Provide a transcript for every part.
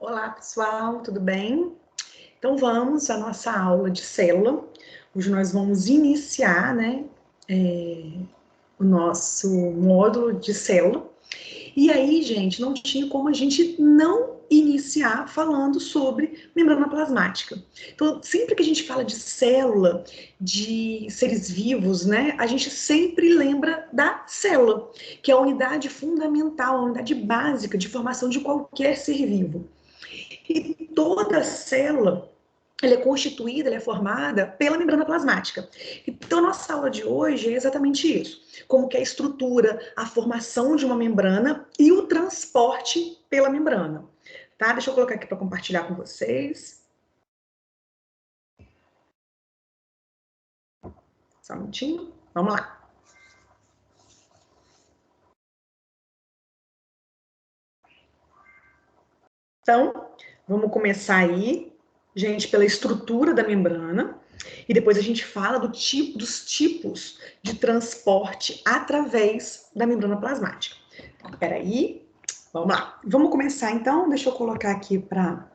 Olá, pessoal, tudo bem? Então, vamos à nossa aula de célula. Hoje nós vamos iniciar, o nosso módulo de célula. E aí, gente, não tinha como a gente não iniciar falando sobre membrana plasmática. Então, sempre que a gente fala de célula, de seres vivos, né, a gente sempre lembra da célula, que é a unidade fundamental, a unidade básica de formação de qualquer ser vivo. E toda célula, ela é constituída, ela é formada pela membrana plasmática. Então, a nossa aula de hoje é exatamente isso. Como que é a estrutura, a formação de uma membrana e o transporte pela membrana. Tá? Deixa eu colocar aqui para compartilhar com vocês. Só um minutinho. Vamos lá. Então, vamos começar aí, gente, pela estrutura da membrana. E depois a gente fala dos tipos de transporte através da membrana plasmática. Espera aí, vamos lá. Vamos começar então, deixa eu colocar aqui para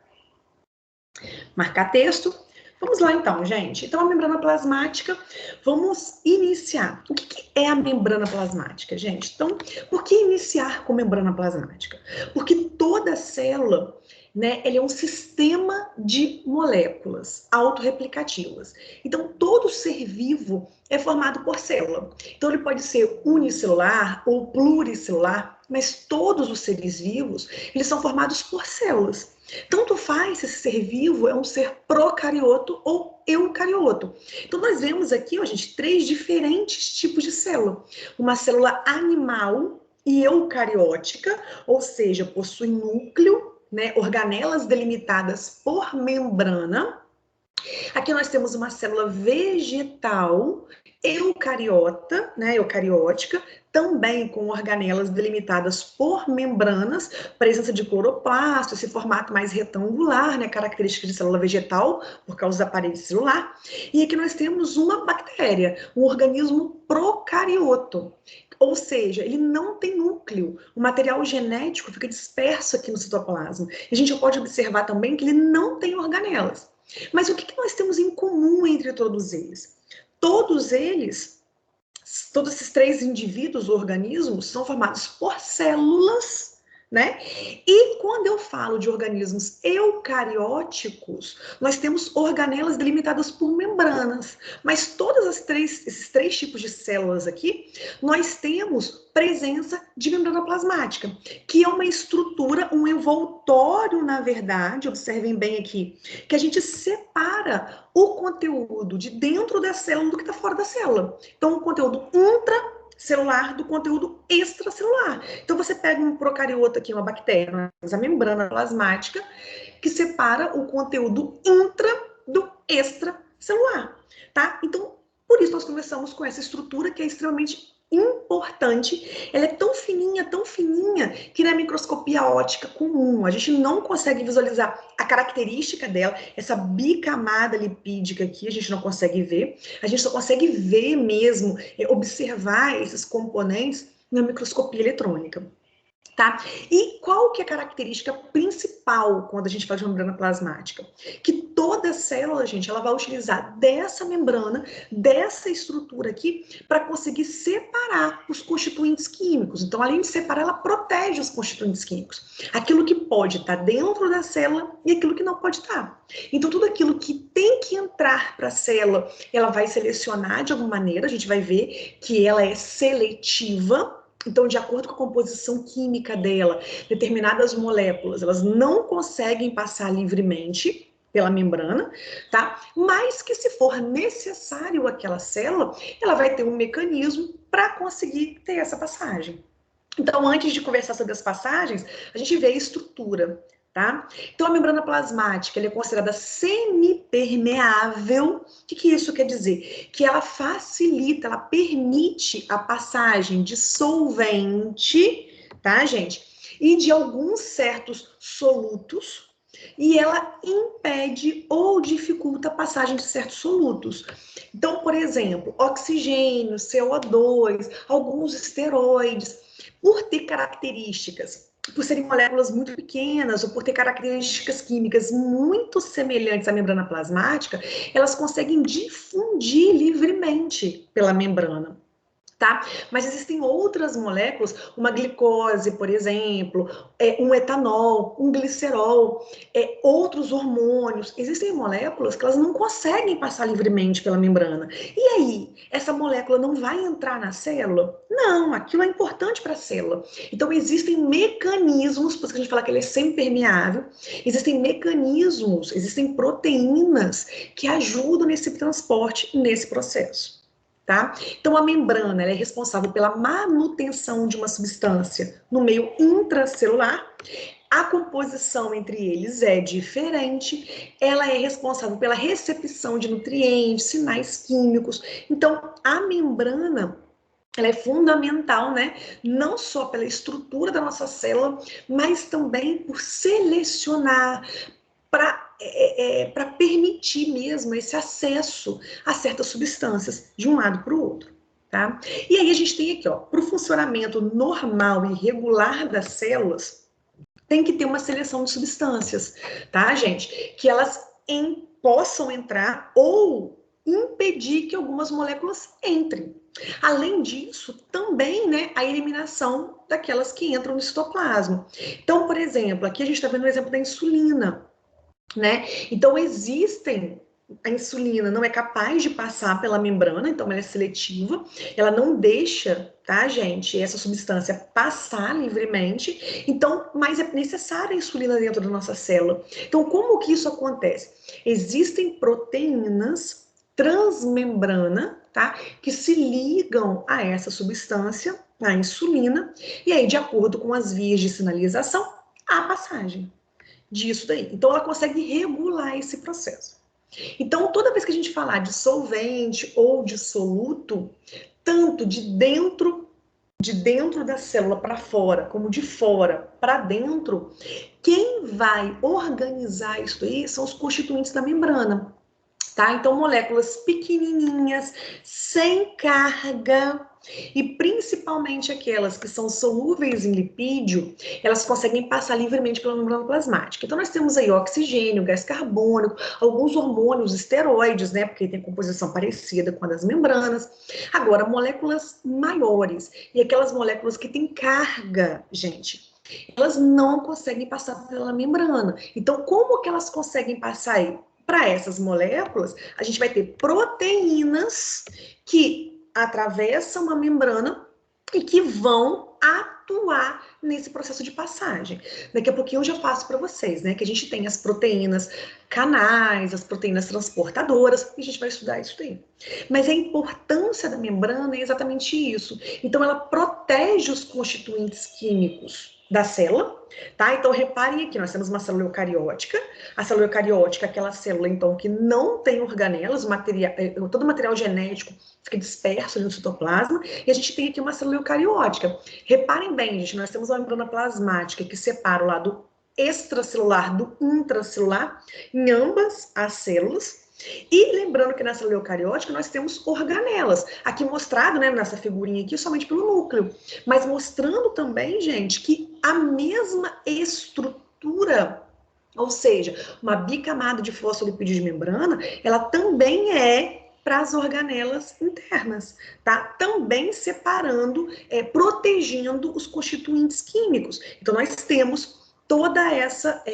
marcar texto. Vamos lá então, gente. Então, a membrana plasmática, vamos iniciar. O que é a membrana plasmática, gente? Então, por que iniciar com membrana plasmática? Porque toda célula, né, ele é um sistema de moléculas autorreplicativas. Então, todo ser vivo é formado por célula. Então, ele pode ser unicelular ou pluricelular, mas todos os seres vivos, eles são formados por células. Tanto faz se esse ser vivo é um ser procarioto ou eucarioto. Então, nós vemos aqui, ó, gente, 3 diferentes tipos de célula. Uma célula animal e eucariótica, ou seja, possui núcleo, né, organelas delimitadas por membrana. Aqui nós temos uma célula vegetal eucariota, né, eucariótica, também com organelas delimitadas por membranas, presença de cloroplasto, esse formato mais retangular, né, característica de célula vegetal, por causa da parede celular. E aqui nós temos uma bactéria, um organismo procarioto. Ou seja, ele não tem núcleo, o material genético fica disperso aqui no citoplasma. E a gente pode observar também que ele não tem organelas. Mas o que nós temos em comum entre todos eles? Todos eles, todos esses 3 indivíduos, organismos, são formados por células, né? E quando eu falo de organismos eucarióticos, nós temos organelas delimitadas por membranas. Mas todos esses três tipos de células aqui, nós temos presença de membrana plasmática, que é uma estrutura, um envoltório, na verdade, observem bem aqui, que a gente separa o conteúdo de dentro da célula do que está fora da célula. Então, o conteúdo intracelular do conteúdo extracelular. Então, você pega um procariota aqui, uma bactéria, a membrana plasmática, que separa o conteúdo intra do extracelular, tá? Então, por isso nós começamos com essa estrutura que é extremamente importante. Ela é tão fininha, que na microscopia óptica comum a gente não consegue visualizar a característica dela, essa bicamada lipídica aqui, a gente não consegue ver. A gente só consegue ver mesmo, observar esses componentes na microscopia eletrônica. Tá? E qual que é a característica principal quando a gente fala de membrana plasmática? Que toda célula, gente, ela vai utilizar dessa membrana, dessa estrutura aqui, para conseguir separar os constituintes químicos. Então, além de separar, ela protege os constituintes químicos. Aquilo que pode estar dentro da célula e aquilo que não pode estar. Então, tudo aquilo que tem que entrar para a célula, ela vai selecionar de alguma maneira, a gente vai ver que ela é seletiva. Então, de acordo com a composição química dela, determinadas moléculas, elas não conseguem passar livremente pela membrana, tá? Mas que se for necessário aquela célula, ela vai ter um mecanismo para conseguir ter essa passagem. Então, antes de conversar sobre as passagens, a gente vê a estrutura, tá? Então, a membrana plasmática, ela é considerada semipermeável. O que isso quer dizer? Que ela facilita, ela permite a passagem de solvente, tá, gente? E de alguns certos solutos, e ela impede ou dificulta a passagem de certos solutos. Então, por exemplo, oxigênio, CO2, alguns esteroides, por ter características por serem moléculas muito pequenas ou por ter características químicas muito semelhantes à membrana plasmática, elas conseguem difundir livremente pela membrana. Tá? Mas existem outras moléculas, uma glicose, por exemplo, um etanol, um glicerol, outros hormônios. Existem moléculas que elas não conseguem passar livremente pela membrana. E aí, essa molécula não vai entrar na célula? Não, aquilo é importante para a célula. Então, existem mecanismos, por isso que a gente fala que ele é semipermeável, existem mecanismos, existem proteínas que ajudam nesse transporte, nesse processo. Tá? Então, a membrana ela é responsável pela manutenção de uma substância no meio intracelular. A composição entre eles é diferente. Ela é responsável pela recepção de nutrientes, sinais químicos. Então, a membrana ela é fundamental, né? Não só pela estrutura da nossa célula, mas também por selecionar, para permitir mesmo esse acesso a certas substâncias de um lado para o outro. Tá? E aí a gente tem aqui, para o funcionamento normal e regular das células, tem que ter uma seleção de substâncias, tá, gente? Que elas possam entrar ou impedir que algumas moléculas entrem. Além disso, também, né, a eliminação daquelas que entram no citoplasma. Então, por exemplo, aqui a gente está vendo o exemplo da insulina. Né? Então, a insulina não é capaz de passar pela membrana, então ela é seletiva, ela não deixa, tá, gente, essa substância passar livremente, então, mas é necessária a insulina dentro da nossa célula. Então, como que isso acontece? Existem proteínas transmembrana, tá, que se ligam a essa substância, a insulina, e aí, de acordo com as vias de sinalização, há passagem disso daí. Então, ela consegue regular esse processo. Então, toda vez que a gente falar de solvente ou de soluto, tanto de dentro da célula para fora, como de fora para dentro, quem vai organizar isso aí são os constituintes da membrana. Tá? Então, moléculas pequenininhas, sem carga, e principalmente aquelas que são solúveis em lipídio, elas conseguem passar livremente pela membrana plasmática. Então, nós temos aí oxigênio, gás carbônico, alguns hormônios, esteroides, né? Porque tem composição parecida com a das membranas. Agora, moléculas maiores e aquelas moléculas que têm carga, gente, elas não conseguem passar pela membrana. Então, como que elas conseguem passar aí? Para essas moléculas, a gente vai ter proteínas que atravessam a membrana e que vão atuar nesse processo de passagem. Daqui a pouquinho eu já faço para vocês, né? Que a gente tem as proteínas canais, as proteínas transportadoras, e a gente vai estudar isso daí. Mas a importância da membrana é exatamente isso. Então, ela protege os constituintes químicos da célula, tá? Então, reparem aqui, nós temos uma célula eucariótica. A célula eucariótica é aquela célula, então, que não tem organelas, todo o material genético fica disperso no citoplasma, e a gente tem aqui uma célula eucariótica. Reparem bem, gente, nós temos uma membrana plasmática que separa o lado extracelular do intracelular em ambas as células. E lembrando que na célula eucariótica nós temos organelas, aqui mostrado, né, nessa figurinha aqui, somente pelo núcleo, mas mostrando também, gente, que a mesma estrutura, ou seja, uma bicamada de fosfolipídio de membrana, ela também é para as organelas internas, tá? Também separando, protegendo os constituintes químicos. Então, nós temos toda essa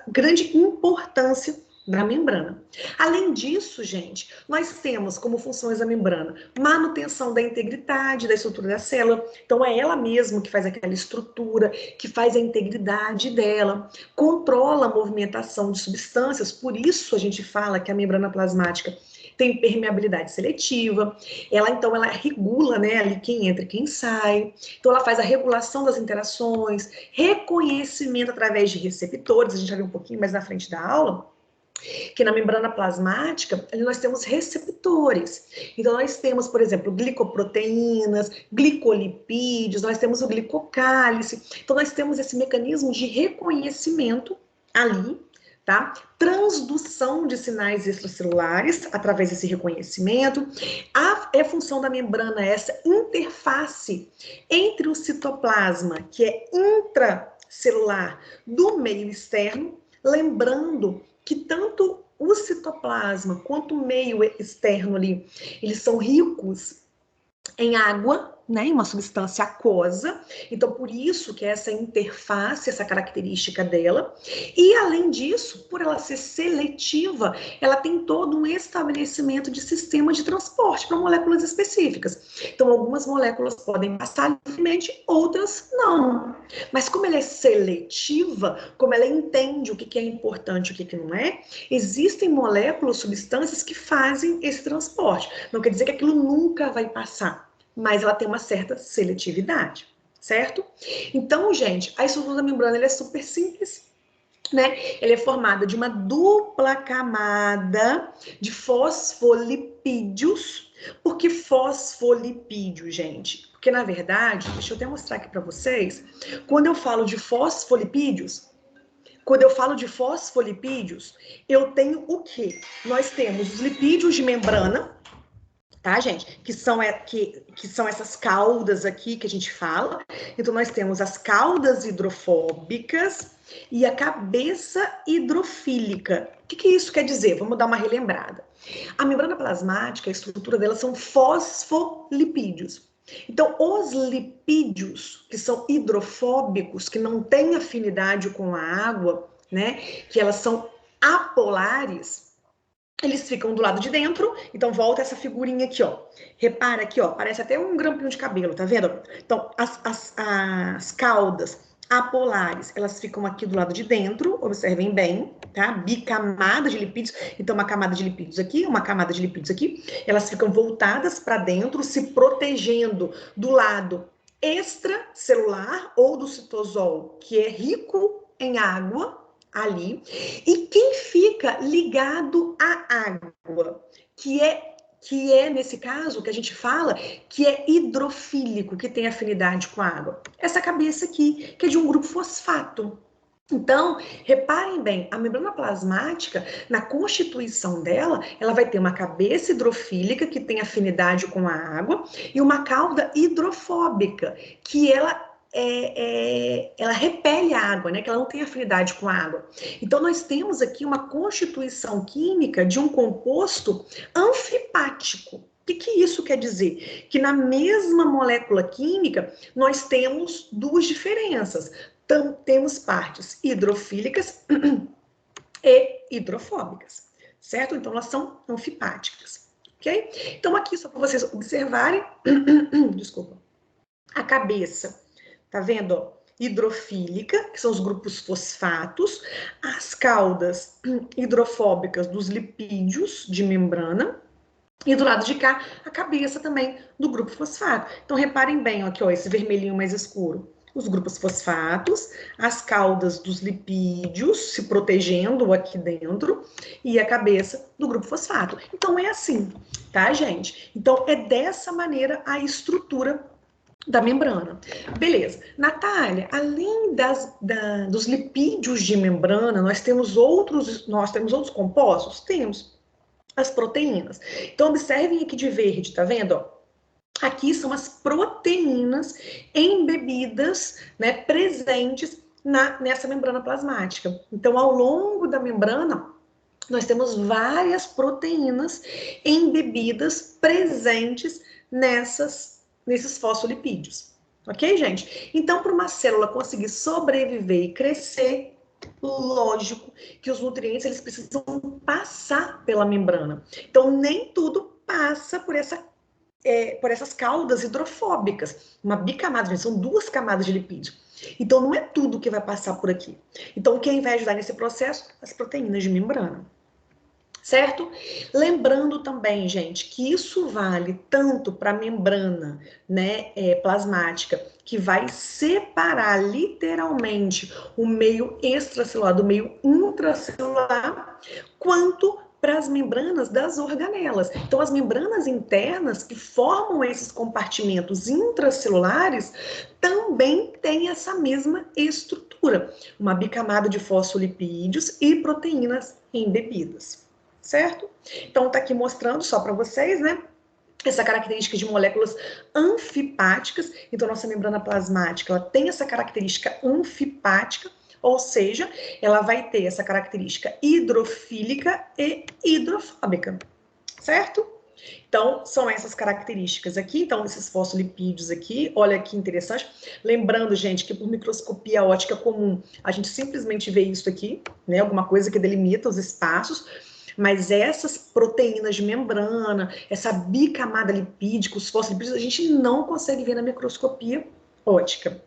grande importância da membrana. Além disso, gente, nós temos como funções da membrana manutenção da integridade da estrutura da célula. Então, é ela mesma que faz aquela estrutura, que faz a integridade dela, controla a movimentação de substâncias, por isso a gente fala que a membrana plasmática tem permeabilidade seletiva, então ela regula, né, ali quem entra e quem sai, então ela faz a regulação das interações, reconhecimento através de receptores, a gente vai ver um pouquinho mais na frente da aula, que na membrana plasmática, ali nós temos receptores. Então, nós temos, por exemplo, glicoproteínas, glicolipídios, nós temos o glicocálice. Então, nós temos esse mecanismo de reconhecimento ali, tá? Transdução de sinais extracelulares através desse reconhecimento. É função da membrana essa interface entre o citoplasma, que é intracelular, do meio externo, lembrando que tanto o citoplasma quanto o meio externo ali, eles são ricos em água, né, em uma substância aquosa, então por isso que essa interface, essa característica dela, e além disso, por ela ser seletiva, ela tem todo um estabelecimento de sistema de transporte para moléculas específicas. Então algumas moléculas podem passar livremente, outras não. Mas como ela é seletiva, como ela entende o que é importante e o que não é, existem moléculas, substâncias que fazem esse transporte. Não quer dizer que aquilo nunca vai passar, mas ela tem uma certa seletividade, certo? Então, gente, a estrutura da membrana ela é super simples, né? Ela é formada de uma dupla camada de fosfolipídios. Por que fosfolipídio, gente? Porque, na verdade, deixa eu até mostrar aqui para vocês, quando eu falo de fosfolipídios, eu tenho o quê? Nós temos os lipídios de membrana, tá, gente? Que são essas caudas aqui que a gente fala. Então, nós temos as caudas hidrofóbicas e a cabeça hidrofílica. O que isso quer dizer? Vamos dar uma relembrada. A membrana plasmática, a estrutura dela são fosfolipídios. Então, os lipídios que são hidrofóbicos, que não têm afinidade com a água, né? Que elas são apolares, eles ficam do lado de dentro, então volta essa figurinha aqui, ó. Repara aqui, ó, parece até um grampinho de cabelo, tá vendo? Então, as caudas apolares, elas ficam aqui do lado de dentro, observem bem, tá? Bicamada de lipídios, então uma camada de lipídios aqui, uma camada de lipídios aqui, elas ficam voltadas para dentro, se protegendo do lado extracelular ou do citosol, que é rico em água, ali, e quem fica ligado à água, que é nesse caso que a gente fala que é hidrofílico, que tem afinidade com a água. Essa cabeça aqui, que é de um grupo fosfato. Então, reparem bem, a membrana plasmática, na constituição dela, ela vai ter uma cabeça hidrofílica, que tem afinidade com a água, e uma cauda hidrofóbica, que ela repele a água, né? Que ela não tem afinidade com a água. Então, nós temos aqui uma constituição química de um composto anfipático. O que isso quer dizer? Que na mesma molécula química, nós temos duas diferenças. Temos partes hidrofílicas e hidrofóbicas, certo? Então, elas são anfipáticas, ok? Então, aqui, só para vocês observarem, desculpa, a cabeça. Tá vendo? Hidrofílica, que são os grupos fosfatos, as caudas hidrofóbicas dos lipídios de membrana, e do lado de cá, a cabeça também do grupo fosfato. Então, reparem bem, aqui, ó, esse vermelhinho mais escuro. Os grupos fosfatos, as caudas dos lipídios se protegendo aqui dentro, e a cabeça do grupo fosfato. Então, é assim, tá, gente? Então, é dessa maneira a estrutura da membrana. Beleza. Natália, além dos lipídios de membrana, nós temos outros compostos? Temos as proteínas. Então, observem aqui de verde, tá vendo? Aqui são as proteínas embebidas, né, presentes nessa membrana plasmática. Então, ao longo da membrana, nós temos várias proteínas embebidas, presentes nesses fosfolipídios. Ok, gente? Então, para uma célula conseguir sobreviver e crescer, lógico que os nutrientes eles precisam passar pela membrana. Então, nem tudo passa por essas caudas hidrofóbicas. Uma bicamada, são duas camadas de lipídio. Então, não é tudo que vai passar por aqui. Então, quem vai ajudar nesse processo? As proteínas de membrana. Certo? Lembrando também, gente, que isso vale tanto para a membrana, né, plasmática, que vai separar literalmente o meio extracelular do meio intracelular, quanto para as membranas das organelas. Então, as membranas internas que formam esses compartimentos intracelulares também têm essa mesma estrutura, uma bicamada de fosfolipídios e proteínas embebidas, certo? Então, tá aqui mostrando só para vocês, né? Essa característica de moléculas anfipáticas. Então, nossa membrana plasmática, ela tem essa característica anfipática, ou seja, ela vai ter essa característica hidrofílica e hidrofóbica, certo? Então, são essas características aqui. Então, esses fosfolipídios aqui, olha que interessante. Lembrando, gente, que por microscopia óptica comum, a gente simplesmente vê isso aqui, né? Alguma coisa que delimita os espaços. Mas essas proteínas de membrana, essa bicamada lipídica, os fosfolipídios, a gente não consegue ver na microscopia óptica.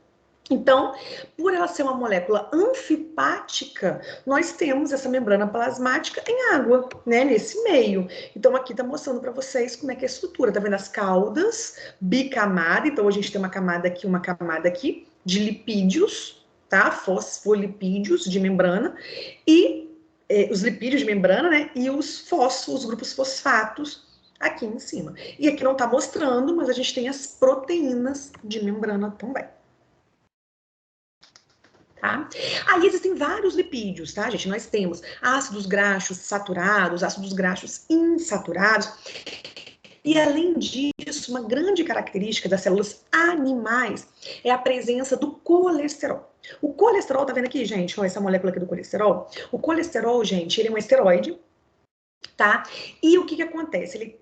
Então, por ela ser uma molécula anfipática, nós temos essa membrana plasmática em água, né, nesse meio. Então, aqui está mostrando para vocês como é que é a estrutura. Tá vendo as caudas, bicamada. Então, a gente tem uma camada aqui de lipídios, tá? Fosfolipídios de membrana. E os lipídios de membrana, né? E os grupos fosfatos aqui em cima. E aqui não está mostrando, mas a gente tem as proteínas de membrana também. Tá? Aí existem vários lipídios, tá, gente? Nós temos ácidos graxos saturados, ácidos graxos insaturados. E, além disso, uma grande característica das células animais é a presença do colesterol. O colesterol, tá vendo aqui, gente? Olha essa molécula aqui do colesterol. O colesterol, gente, ele é um esteroide, tá? E o que acontece? Ele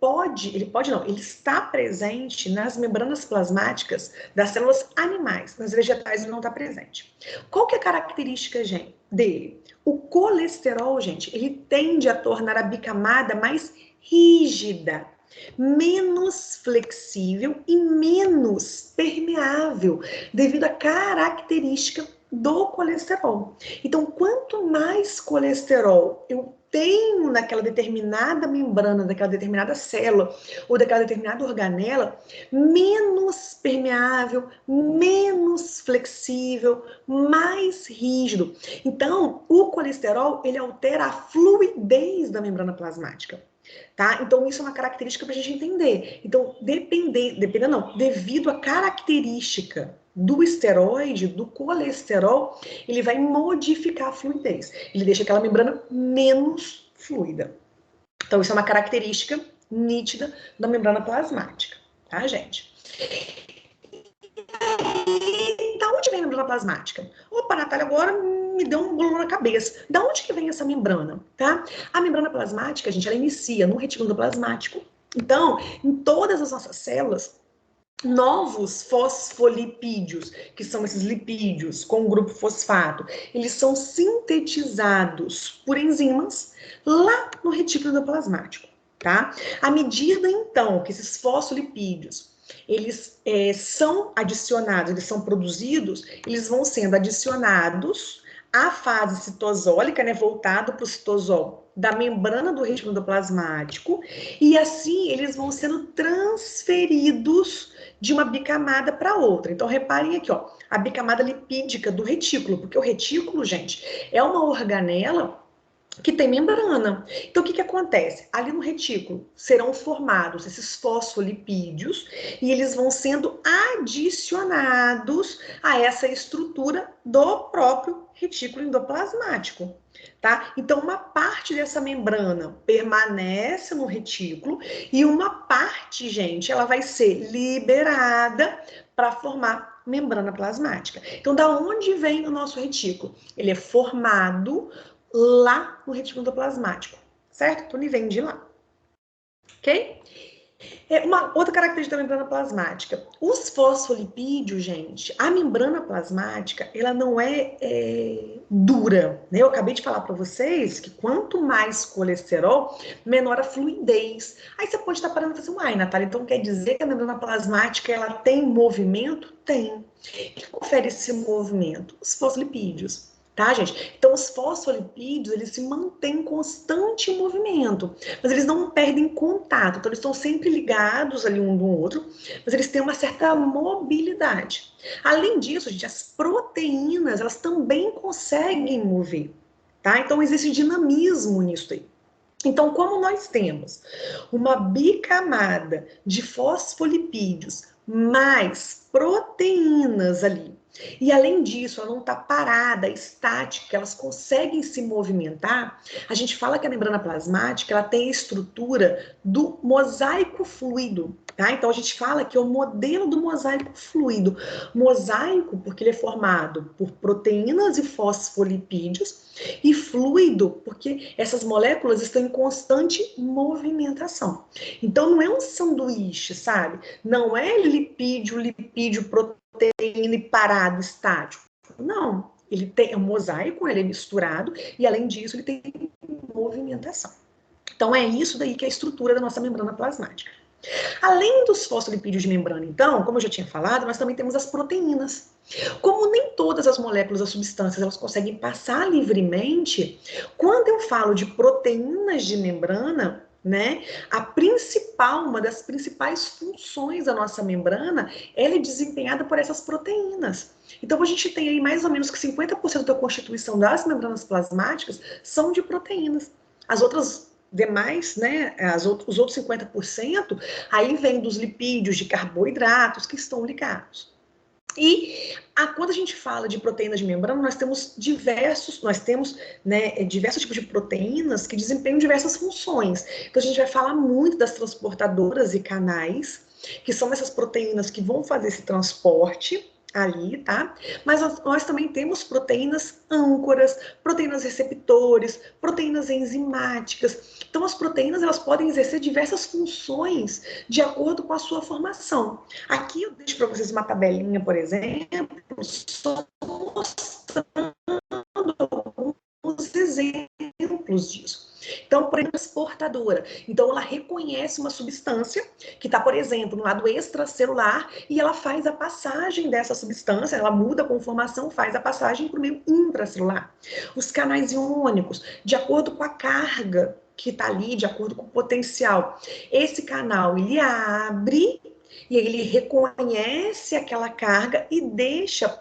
está presente nas membranas plasmáticas das células animais. Nas vegetais ele não está presente. Qual que é a característica, gente, dele? O colesterol, gente, ele tende a tornar a bicamada mais rígida, menos flexível e menos permeável, devido à característica do colesterol. Então, quanto mais colesterol eu tenho naquela determinada membrana, daquela determinada célula ou daquela determinada organela, menos permeável, menos flexível, mais rígido. Então, o colesterol, ele altera a fluidez da membrana plasmática. Tá? Então, isso é uma característica para a gente entender. Então, devido à característica do esteroide, do colesterol, ele vai modificar a fluidez. Ele deixa aquela membrana menos fluida. Então, isso é uma característica nítida da membrana plasmática, tá, gente? E da onde vem a membrana plasmática? Opa, Natália, agora me deu um bolo na cabeça. Da onde que vem essa membrana, tá? A membrana plasmática, gente, ela inicia no retículo endoplasmático. Então, em todas as nossas células, novos fosfolipídios, que são esses lipídios com o grupo fosfato, eles são sintetizados por enzimas lá no retículo endoplasmático, tá? À medida, então, que esses fosfolipídios eles são adicionados, eles são produzidos, eles vão sendo adicionados à fase citosólica, né, voltado para o citosol da membrana do retículo endoplasmático, e assim eles vão sendo transferidos de uma bicamada para outra. Então, reparem aqui, ó, a bicamada lipídica do retículo, porque o retículo, gente, é uma organela que tem membrana. Então, o que acontece? Ali no retículo serão formados esses fosfolipídios e eles vão sendo adicionados a essa estrutura do próprio retículo endoplasmático, tá? Então, uma parte dessa membrana permanece no retículo e uma parte, gente, ela vai ser liberada para formar membrana plasmática. Então, da onde vem o nosso retículo? Ele é formado lá no retículo endoplasmático, certo? Então, ele vem de lá, ok? Uma outra característica da membrana plasmática. Os fosfolipídios, gente, a membrana plasmática, ela não é dura, né? Eu acabei de falar para vocês que quanto mais colesterol, menor a fluidez. Aí você pode estar parando e falar assim, uai, Natália, então quer dizer que a membrana plasmática, ela tem movimento? Tem. O que confere esse movimento? Os fosfolipídios. Tá, gente? Então, os fosfolipídios, eles se mantêm constante em movimento, mas eles não perdem contato, então eles estão sempre ligados ali um no outro, mas eles têm uma certa mobilidade. Além disso, gente, as proteínas, elas também conseguem mover, tá? Então, existe dinamismo nisso aí. Então, como nós temos uma bicamada de fosfolipídios mais proteínas ali, e além disso, ela não está parada, estática, elas conseguem se movimentar, a gente fala que a membrana plasmática ela tem a estrutura do mosaico fluido, tá? Então a gente fala que é o modelo do mosaico fluido. Mosaico porque ele é formado por proteínas e fosfolipídios, e fluido, porque essas moléculas estão em constante movimentação. Então, não é um sanduíche, sabe? Não é lipídio, proteína e parado, estático. Não. Ele tem um mosaico, ele é misturado, e além disso, ele tem movimentação. Então, é isso daí que é a estrutura da nossa membrana plasmática. Além dos fosfolipídios de membrana, então, como eu já tinha falado, nós também temos as proteínas. Como nem todas as moléculas, as substâncias, elas conseguem passar livremente, quando eu falo de proteínas de membrana, né, uma das principais funções da nossa membrana, ela é desempenhada por essas proteínas. Então, a gente tem aí mais ou menos que 50% da constituição das membranas plasmáticas são de proteínas. As outras demais, né, os outros 50%, aí vem dos lipídios, de carboidratos que estão ligados. E quando a gente fala de proteínas de membrana, nós temos diversos tipos de proteínas que desempenham diversas funções. Então a gente vai falar muito das transportadoras e canais, que são essas proteínas que vão fazer esse transporte ali, tá? Mas nós também temos proteínas âncoras, proteínas receptores, proteínas enzimáticas. Então as proteínas elas podem exercer diversas funções de acordo com a sua formação. Aqui eu deixo para vocês uma tabelinha, por exemplo, só mostrando alguns exemplos disso. Então, por exemplo, transportadora. Então, ela reconhece uma substância que está, por exemplo, no lado extracelular e ela faz a passagem dessa substância, ela muda a conformação, faz a passagem para o meio intracelular. Os canais iônicos, de acordo com a carga que está ali, de acordo com o potencial. Esse canal, ele abre e ele reconhece aquela carga e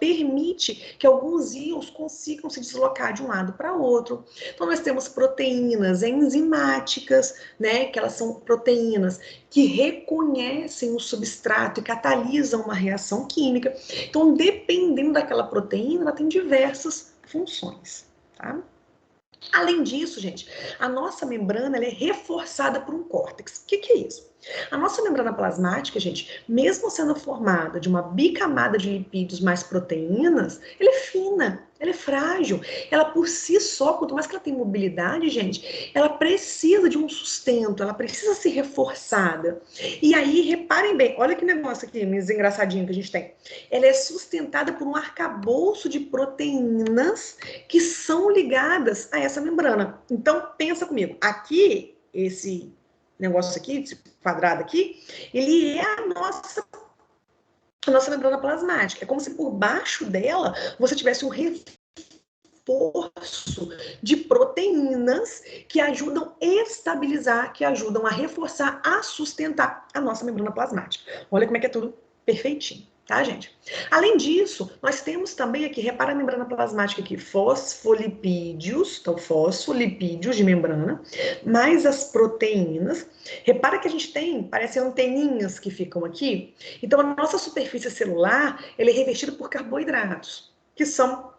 permite que alguns íons consigam se deslocar de um lado para outro. Então, nós temos proteínas enzimáticas, né, que elas são proteínas que reconhecem o substrato e catalisam uma reação química. Então, dependendo daquela proteína, ela tem diversas funções, tá? Além disso, gente, a nossa membrana ela é reforçada por um córtex. O que é isso? A nossa membrana plasmática, gente, mesmo sendo formada de uma bicamada de lipídios mais proteínas, ela é fina, ela é frágil. Ela por si só, quanto mais que ela tem mobilidade, gente, ela precisa de um sustento, ela precisa ser reforçada. E aí, reparem bem, olha que negócio aqui, engraçadinho que a gente tem. Ela é sustentada por um arcabouço de proteínas que são ligadas a essa membrana. Então, pensa comigo, aqui, esse negócio aqui, esse quadrado aqui, ele é a nossa membrana plasmática. É como se por baixo dela você tivesse um reforço de proteínas que ajudam a estabilizar, que ajudam a reforçar, a sustentar a nossa membrana plasmática. Olha como é que é tudo perfeitinho. Tá, gente? Além disso, nós temos também aqui, repara a membrana plasmática aqui, fosfolipídios, então fosfolipídios de membrana, mais as proteínas. Repara que a gente tem, parecem anteninhas que ficam aqui. Então, a nossa superfície celular, ela é revestida por carboidratos, que são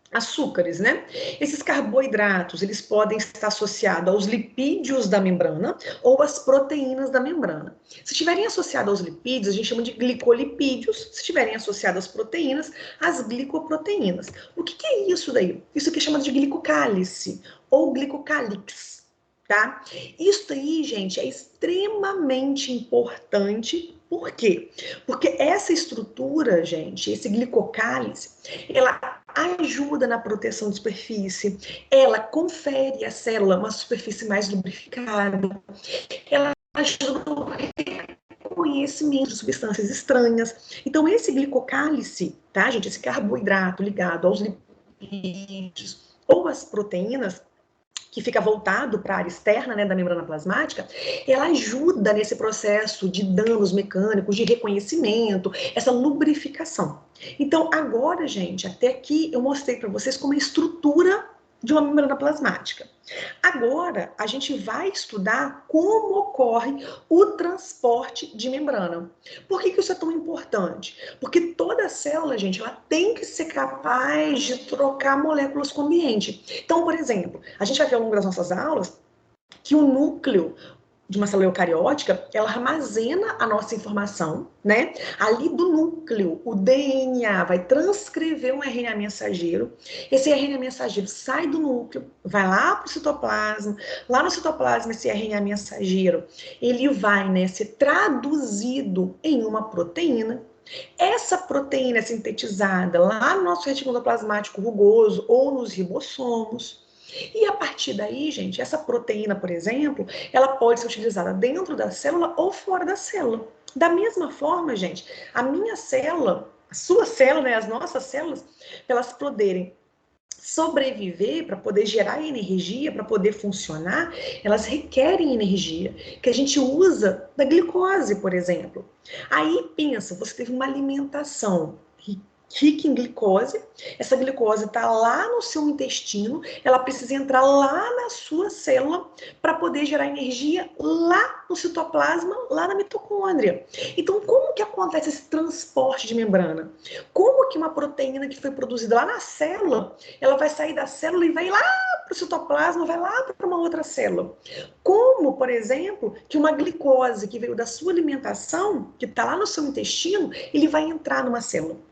açúcares, né? Esses carboidratos, eles podem estar associados aos lipídios da membrana ou às proteínas da membrana. Se estiverem associados aos lipídios, a gente chama de glicolipídios. Se estiverem associados às proteínas, as glicoproteínas. O que é isso daí? Isso aqui é chamado de glicocálice ou glicocálix, tá? Isso aí, gente, é extremamente importante. Por quê? Porque essa estrutura, gente, esse glicocálice, ela ajuda na proteção de superfície, ela confere à célula uma superfície mais lubrificada, ela ajuda no reconhecimento de substâncias estranhas. Então, esse glicocálice, tá, gente, esse carboidrato ligado aos lipídios ou às proteínas, que fica voltado para a área externa, né, da membrana plasmática, ela ajuda nesse processo de danos mecânicos, de reconhecimento, essa lubrificação. Então, agora, gente, até aqui eu mostrei para vocês como é a estrutura de uma membrana plasmática. Agora, a gente vai estudar como ocorre o transporte de membrana. Por que isso é tão importante? Porque toda célula, gente, ela tem que ser capaz de trocar moléculas com o ambiente. Então, por exemplo, a gente vai ver ao longo das nossas aulas que o núcleo de uma célula eucariótica, ela armazena a nossa informação, né? Ali do núcleo, o DNA vai transcrever um RNA mensageiro. Esse RNA mensageiro sai do núcleo, vai lá para o citoplasma. Lá no citoplasma, esse RNA mensageiro, ele vai, né, ser traduzido em uma proteína. Essa proteína é sintetizada lá no nosso retículo plasmático rugoso ou nos ribossomos. E a partir daí, gente, essa proteína, por exemplo, ela pode ser utilizada dentro da célula ou fora da célula. Da mesma forma, gente, a minha célula, a sua célula, né, as nossas células, para elas poderem sobreviver, para poder gerar energia, para poder funcionar, elas requerem energia, que a gente usa da glicose, por exemplo. Aí pensa, você teve uma alimentação rica em glicose, essa glicose está lá no seu intestino, ela precisa entrar lá na sua célula para poder gerar energia lá no citoplasma, lá na mitocôndria. Então, como que acontece esse transporte de membrana? Como que uma proteína que foi produzida lá na célula, ela vai sair da célula e vai lá para o citoplasma, vai lá para uma outra célula? Como, por exemplo, que uma glicose que veio da sua alimentação, que está lá no seu intestino, ele vai entrar numa célula?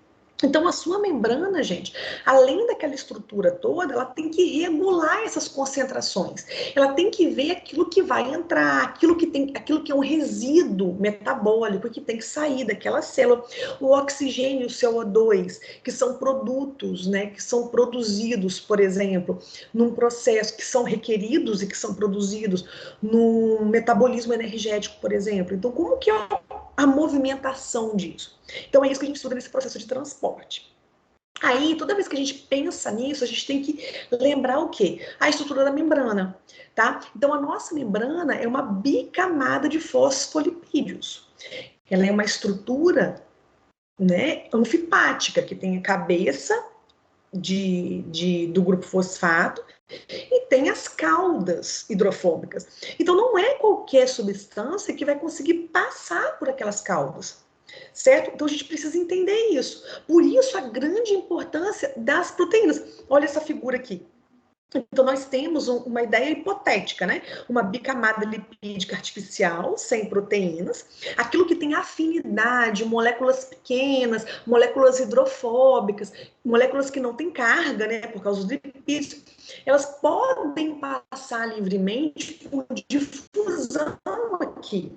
Então, a sua membrana, gente, além daquela estrutura toda, ela tem que regular essas concentrações. Ela tem que ver aquilo que vai entrar, aquilo que é um resíduo metabólico que tem que sair daquela célula. O oxigênio e o CO2, que são produtos, né, que são produzidos, por exemplo, num processo, que são requeridos e que são produzidos no metabolismo energético, por exemplo. Então, como que é a movimentação disso? Então, é isso que a gente estuda nesse processo de transporte. Aí, toda vez que a gente pensa nisso, a gente tem que lembrar o quê? A estrutura da membrana, tá? Então, a nossa membrana é uma bicamada de fosfolipídios. Ela é uma estrutura, né, anfipática, que tem a cabeça do grupo fosfato e tem as caudas hidrofóbicas. Então, não é qualquer substância que vai conseguir passar por aquelas caudas. Certo? Então a gente precisa entender isso. Por isso a grande importância das proteínas. Olha essa figura aqui. Então nós temos uma ideia hipotética, né? Uma bicamada lipídica artificial, sem proteínas, aquilo que tem afinidade, moléculas pequenas, moléculas hidrofóbicas, moléculas que não têm carga, né? Por causa dos lipídios, elas podem passar livremente por difusão aqui.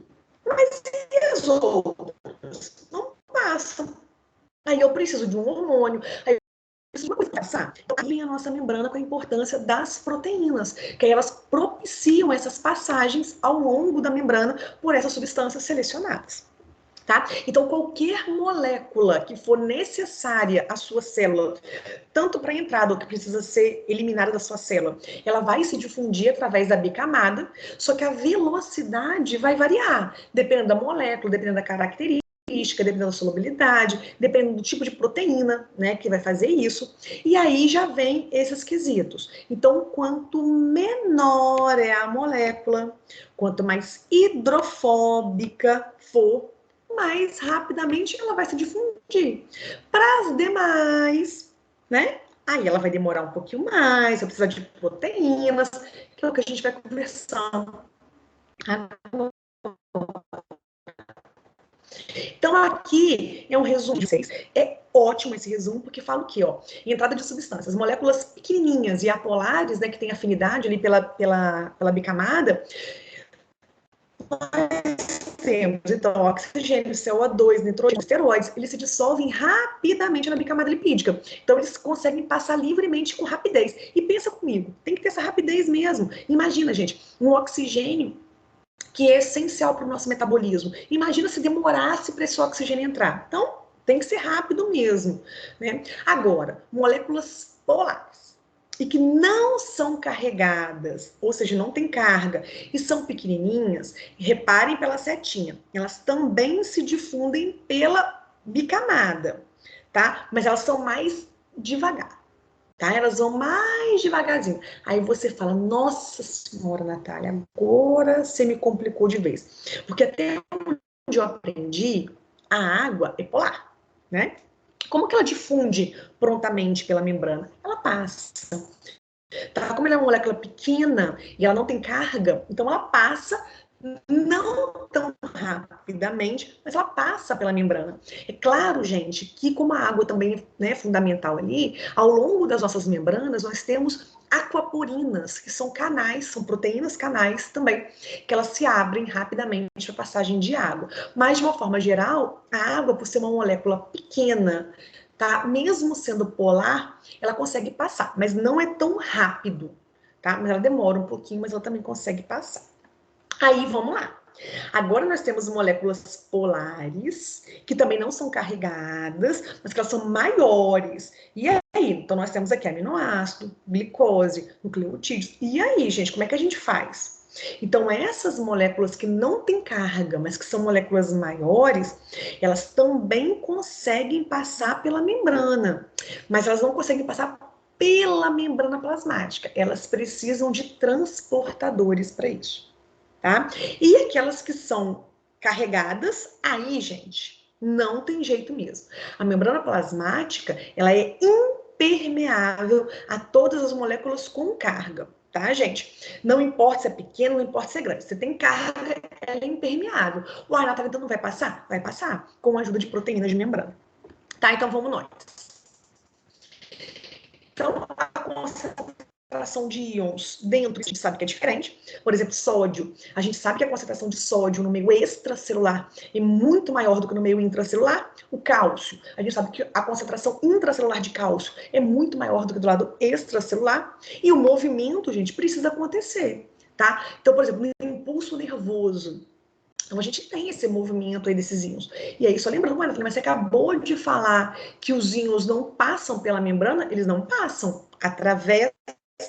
Mas e as outras? Não passam. Aí eu preciso de um hormônio, aí eu preciso de uma coisa passar. Então, aí vem a nossa membrana com a importância das proteínas, que aí elas propiciam essas passagens ao longo da membrana por essas substâncias selecionadas. Tá? Então, qualquer molécula que for necessária à sua célula, tanto para a entrada ou que precisa ser eliminada da sua célula, ela vai se difundir através da bicamada, só que a velocidade vai variar, dependendo da molécula, dependendo da característica, dependendo da solubilidade, dependendo do tipo de proteína, né, que vai fazer isso. E aí já vem esses quesitos. Então, quanto menor é a molécula, quanto mais hidrofóbica for, mais rapidamente ela vai se difundir. Para as demais, né? Aí ela vai demorar um pouquinho mais, vai precisar de proteínas, que é o que a gente vai conversando. Então, aqui é um resumo de vocês. É ótimo esse resumo, porque fala o quê? Ó, entrada de substâncias, moléculas pequenininhas e apolares, né, que tem afinidade ali pela bicamada, temos, então, oxigênio, CO2, nitrogênio, esteroides, eles se dissolvem rapidamente na bicamada lipídica. Então, eles conseguem passar livremente com rapidez. E pensa comigo, tem que ter essa rapidez mesmo. Imagina, gente, um oxigênio que é essencial para o nosso metabolismo. Imagina se demorasse para esse oxigênio entrar. Então, tem que ser rápido mesmo, né? Agora, moléculas polares e que não são carregadas, ou seja, não tem carga, e são pequenininhas, reparem pela setinha, elas também se difundem pela bicamada, tá? Mas elas são mais devagar. tá? Elas vão mais devagarzinho. Aí você fala, nossa senhora, Natália, agora você me complicou de vez. Porque até onde eu aprendi, a água é polar, né? Como que ela difunde prontamente pela membrana? Ela passa. Tá? Como ela é uma molécula pequena e ela não tem carga, então ela passa não tão rapidamente, mas ela passa pela membrana. É claro, gente, que como a água também, né, é fundamental ali, ao longo das nossas membranas nós temos aquaporinas, que são canais, são proteínas canais também, que elas se abrem rapidamente para passagem de água. Mas de uma forma geral, a água, por ser uma molécula pequena, tá? Mesmo sendo polar, ela consegue passar, mas não é tão rápido, tá? Mas ela demora um pouquinho, mas ela também consegue passar. Aí, vamos lá. Agora nós temos moléculas polares, que também não são carregadas, mas que elas são maiores. E aí? Então, nós temos aqui aminoácido, glicose, nucleotídeos. E aí, gente, como é que a gente faz? Então, essas moléculas que não têm carga, mas que são moléculas maiores, elas também conseguem passar pela membrana, mas elas não conseguem passar pela membrana plasmática. Elas precisam de transportadores para isso. Tá? E aquelas que são carregadas, aí, gente, não tem jeito mesmo. A membrana plasmática, ela é impermeável a todas as moléculas com carga, tá, gente? Não importa se é pequeno, não importa se é grande. Se tem carga, ela é impermeável. Uai, Natália, então não vai passar? Vai passar, com a ajuda de proteínas de membrana. Tá, então vamos nós. Então, a concentração de íons dentro, a gente sabe que é diferente. Por exemplo, sódio. A gente sabe que a concentração de sódio no meio extracelular é muito maior do que no meio intracelular. O cálcio. A gente sabe que a concentração intracelular de cálcio é muito maior do que do lado extracelular. E o movimento, gente, precisa acontecer, tá? Então, por exemplo, no impulso nervoso, então, a gente tem esse movimento aí desses íons. E aí, só lembrando, mas você acabou de falar que os íons não passam pela membrana, eles não passam através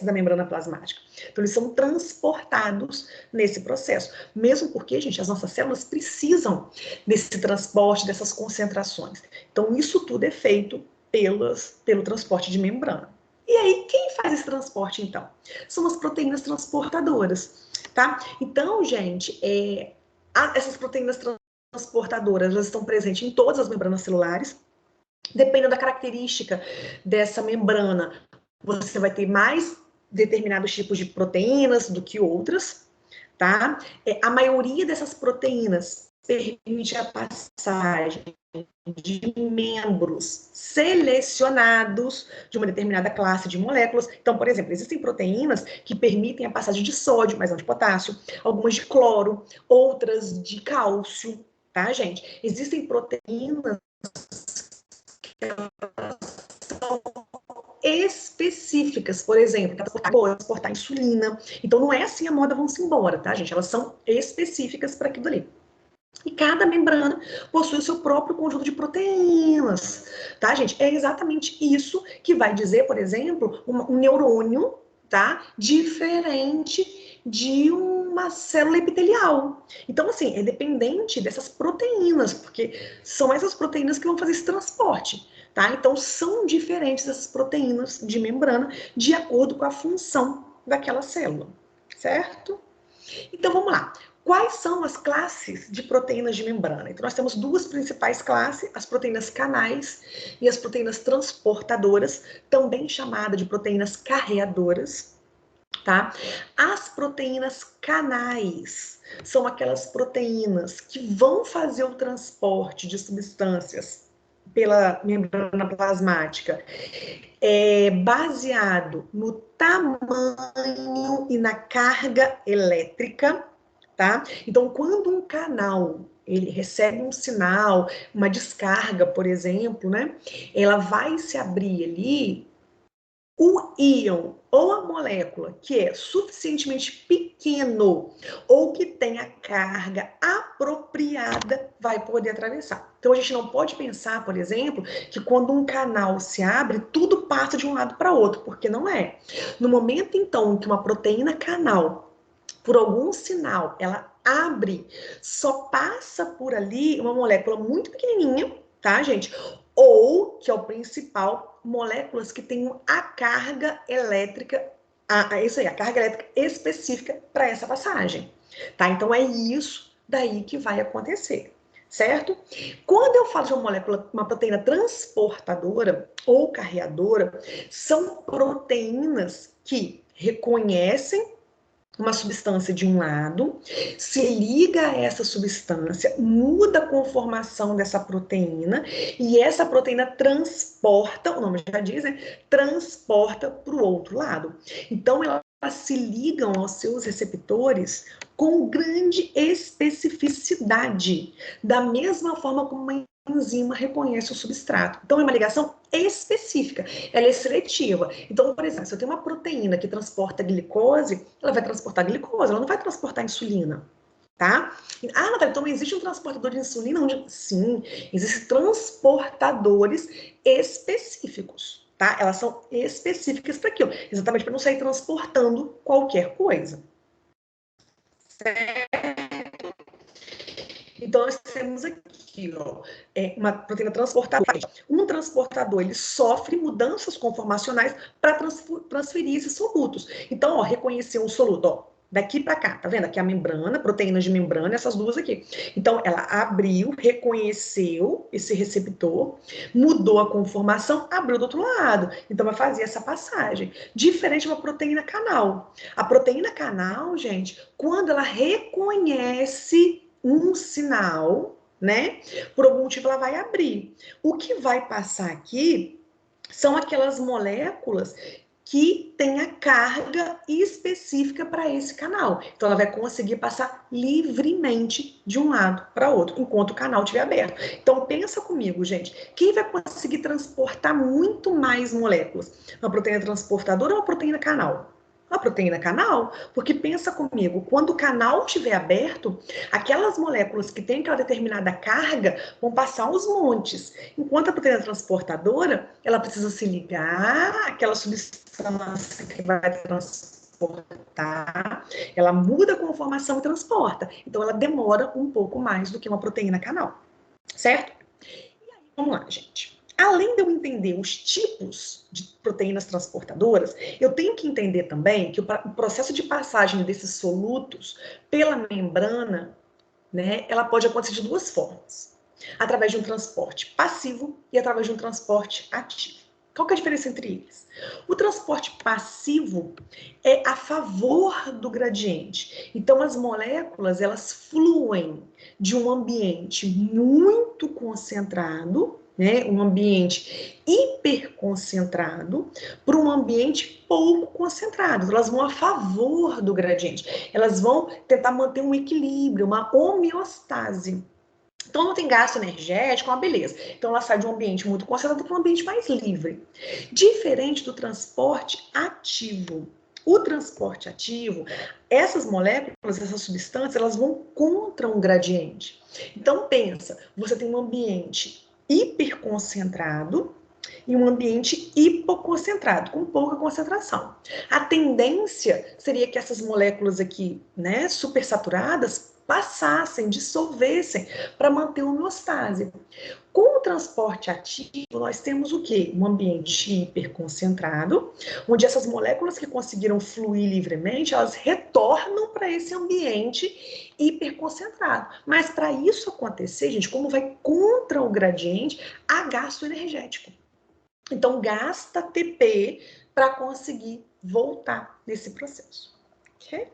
da membrana plasmática. Então, eles são transportados nesse processo. Mesmo porque, gente, as nossas células precisam desse transporte, dessas concentrações. Então, isso tudo é feito pelo transporte de membrana. E aí, quem faz esse transporte, então? São as proteínas transportadoras, tá? Então, gente, essas proteínas transportadoras já estão presentes em todas as membranas celulares. Dependendo da característica dessa membrana, você vai ter mais determinados tipos de proteínas do que outras, tá? A maioria dessas proteínas permite a passagem de membros selecionados de uma determinada classe de moléculas. Então, por exemplo, existem proteínas que permitem a passagem de sódio, mas não de potássio, algumas de cloro, outras de cálcio, tá, gente? Existem proteínas que são específicas, por exemplo, transportar insulina. Então, não é assim a moda vão-se embora, tá, gente? Elas são específicas para aquilo ali. E cada membrana possui o seu próprio conjunto de proteínas, tá, gente? É exatamente isso que vai dizer, por exemplo, um neurônio, tá? Diferente de uma célula epitelial. Então, assim, é dependente dessas proteínas, porque são essas proteínas que vão fazer esse transporte, tá? Então, são diferentes essas proteínas de membrana de acordo com a função daquela célula, certo? Então, vamos lá. Quais são as classes de proteínas de membrana? Então, nós temos duas principais classes, as proteínas canais e as proteínas transportadoras, também chamada de proteínas carreadoras, tá? As proteínas canais são aquelas proteínas que vão fazer o transporte de substâncias pela membrana plasmática, baseado no tamanho e na carga elétrica, tá? Então, quando um canal ele recebe um sinal, uma descarga, por exemplo, né? Ela vai se abrir ali, o íon ou a molécula que é suficientemente pequeno ou que tenha carga apropriada vai poder atravessar. Então a gente não pode pensar, por exemplo, que quando um canal se abre, tudo passa de um lado para outro, porque não é. No momento então que uma proteína canal, por algum sinal, ela abre, só passa por ali uma molécula muito pequenininha, tá, gente? Ou, que é o principal, moléculas que tenham a carga elétrica, isso aí, a carga elétrica específica para essa passagem, tá? Então, é isso daí que vai acontecer, certo? Quando eu falo de uma molécula, uma proteína transportadora ou carreadora, são proteínas que reconhecem uma substância de um lado, se liga a essa substância, muda a conformação dessa proteína, e essa proteína transporta, o nome já diz, né? Transporta para o outro lado. Então, elas se ligam aos seus receptores com grande especificidade, da mesma forma como uma enzima reconhece o substrato. Então, é uma ligação específica, ela é seletiva. Então, por exemplo, se eu tenho uma proteína que transporta glicose, ela vai transportar glicose, ela não vai transportar insulina, tá? Ah, Natália, então existe um transportador de insulina? Sim, existem transportadores específicos, tá? Elas são específicas para aquilo, exatamente para não sair transportando qualquer coisa. Certo? Então, nós temos aqui, ó, uma proteína transportadora. Um transportador, ele sofre mudanças conformacionais para transferir esses solutos. Então, ó, reconhecer um soluto, ó, daqui para cá, tá vendo? Aqui a membrana, proteínas de membrana, essas duas aqui. Então, ela abriu, reconheceu esse receptor, mudou a conformação, abriu do outro lado. Então, vai fazer essa passagem. Diferente de uma proteína canal. A proteína canal, gente, quando ela reconhece um sinal, né? Por algum motivo ela vai abrir. O que vai passar aqui são aquelas moléculas que têm a carga específica para esse canal. Então, ela vai conseguir passar livremente de um lado para outro, enquanto o canal estiver aberto. Então, pensa comigo, gente. Quem vai conseguir transportar muito mais moléculas? Uma proteína transportadora ou uma proteína canal? A proteína canal, porque pensa comigo, quando o canal estiver aberto, aquelas moléculas que têm aquela determinada carga vão passar aos montes. Enquanto a proteína transportadora, ela precisa se ligar àquela substância que vai transportar, ela muda a conformação e transporta. Então, ela demora um pouco mais do que uma proteína canal, certo? E aí, vamos lá, gente. Além de eu entender os tipos de proteínas transportadoras, eu tenho que entender também que o processo de passagem desses solutos pela membrana, né, ela pode acontecer de duas formas. Através de um transporte passivo e através de um transporte ativo. Qual que é a diferença entre eles? O transporte passivo é a favor do gradiente. Então, as moléculas, elas fluem de um ambiente muito concentrado, né, um ambiente hiperconcentrado, para um ambiente pouco concentrado. Elas vão a favor do gradiente. Elas vão tentar manter um equilíbrio, uma homeostase. Então, não tem gasto energético, uma beleza. Então, ela sai de um ambiente muito concentrado para um ambiente mais livre. Diferente do transporte ativo. O transporte ativo, essas moléculas, essas substâncias, elas vão contra um gradiente. Então, pensa, você tem um ambiente hiperconcentrado e um ambiente hipoconcentrado, com pouca concentração. A tendência seria que essas moléculas aqui, né, supersaturadas, passassem, dissolvessem, para manter uma homeostase. Com o transporte ativo, nós temos o quê? Um ambiente hiperconcentrado, onde essas moléculas que conseguiram fluir livremente, elas retornam para esse ambiente hiperconcentrado. Mas para isso acontecer, gente, como vai contra o gradiente, há gasto energético. Então, gasta TP para conseguir voltar nesse processo. Ok?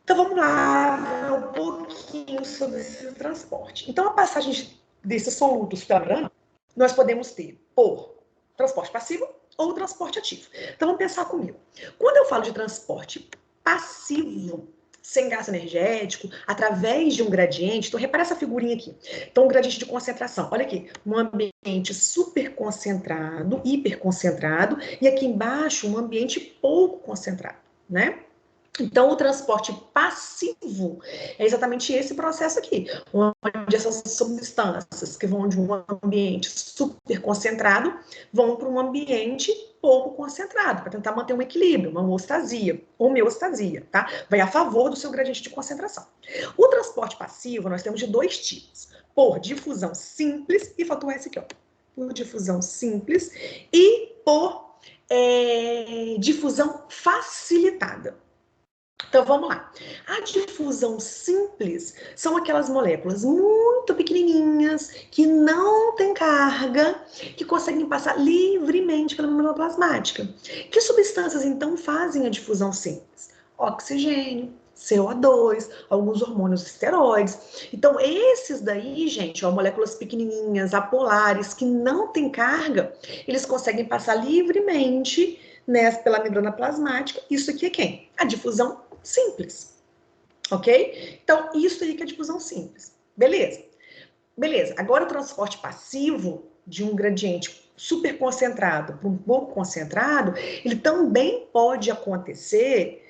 Então, vamos lá, ver um pouquinho sobre esse transporte. Então, a passagem desses solutos pela membrana, nós podemos ter por transporte passivo ou transporte ativo. Então, vamos pensar comigo. Quando eu falo de transporte passivo, sem gasto energético, através de um gradiente, então repara essa figurinha aqui. Então, um gradiente de concentração. Olha aqui, um ambiente super concentrado, hiperconcentrado, e aqui embaixo um ambiente pouco concentrado, né? Então, o transporte passivo é exatamente esse processo aqui, onde essas substâncias que vão de um ambiente super concentrado vão para um ambiente pouco concentrado, para tentar manter um equilíbrio, uma homeostasia, tá? Vai a favor do seu gradiente de concentração. O transporte passivo, nós temos de dois tipos, por difusão simples, e faltou esse aqui, ó, por difusão simples e por difusão facilitada. Então, vamos lá. A difusão simples são aquelas moléculas muito pequenininhas, que não têm carga, que conseguem passar livremente pela membrana plasmática. Que substâncias, então, fazem a difusão simples? Oxigênio, CO2, alguns hormônios esteroides. Então, esses daí, gente, ó, moléculas pequenininhas, apolares, que não têm carga, eles conseguem passar livremente, né, pela membrana plasmática. Isso aqui é quem? A difusão simples, ok? Então, isso aí que é difusão simples. Beleza. Beleza. Agora, o transporte passivo de um gradiente super concentrado para um pouco concentrado, ele também pode acontecer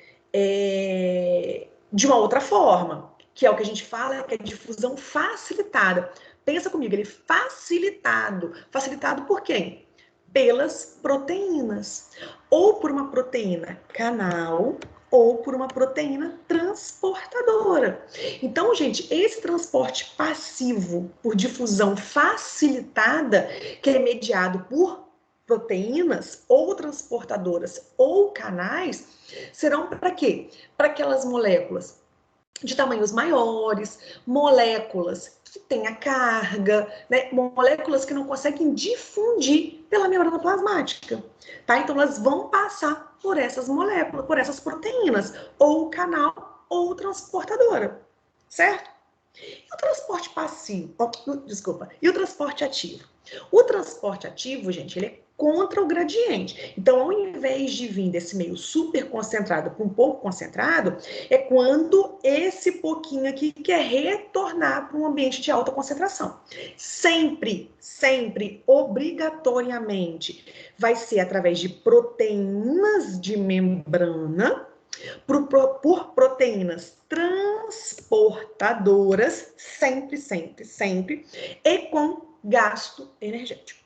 de uma outra forma, que é o que a gente fala, que é difusão facilitada. Pensa comigo, ele é facilitado. Facilitado por quem? Pelas proteínas. Ou por uma proteína canal, ou por uma proteína transportadora. Então, gente, esse transporte passivo por difusão facilitada, que é mediado por proteínas ou transportadoras ou canais, serão para quê? Para aquelas moléculas de tamanhos maiores, moléculas que têm a carga, né? Moléculas que não conseguem difundir pela membrana plasmática, tá? Então, elas vão passar por essas moléculas, por essas proteínas, ou canal ou transportadora, certo? E o transporte passivo, desculpa, e o transporte ativo? O transporte ativo, gente, ele é contra o gradiente. Então, ao invés de vir desse meio super concentrado para um pouco concentrado, é quando esse pouquinho aqui quer retornar para um ambiente de alta concentração. Sempre, sempre, obrigatoriamente, vai ser através de proteínas de membrana, por proteínas transportadoras, sempre, sempre, sempre, e com gasto energético,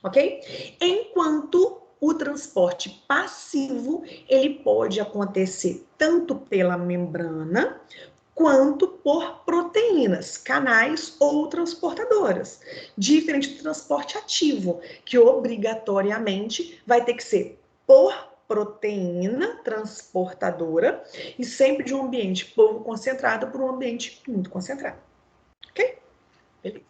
ok? Enquanto o transporte passivo, ele pode acontecer tanto pela membrana, quanto por proteínas, canais ou transportadoras. Diferente do transporte ativo, que obrigatoriamente vai ter que ser por proteína transportadora e sempre de um ambiente pouco concentrado para um ambiente muito concentrado. Ok? Beleza.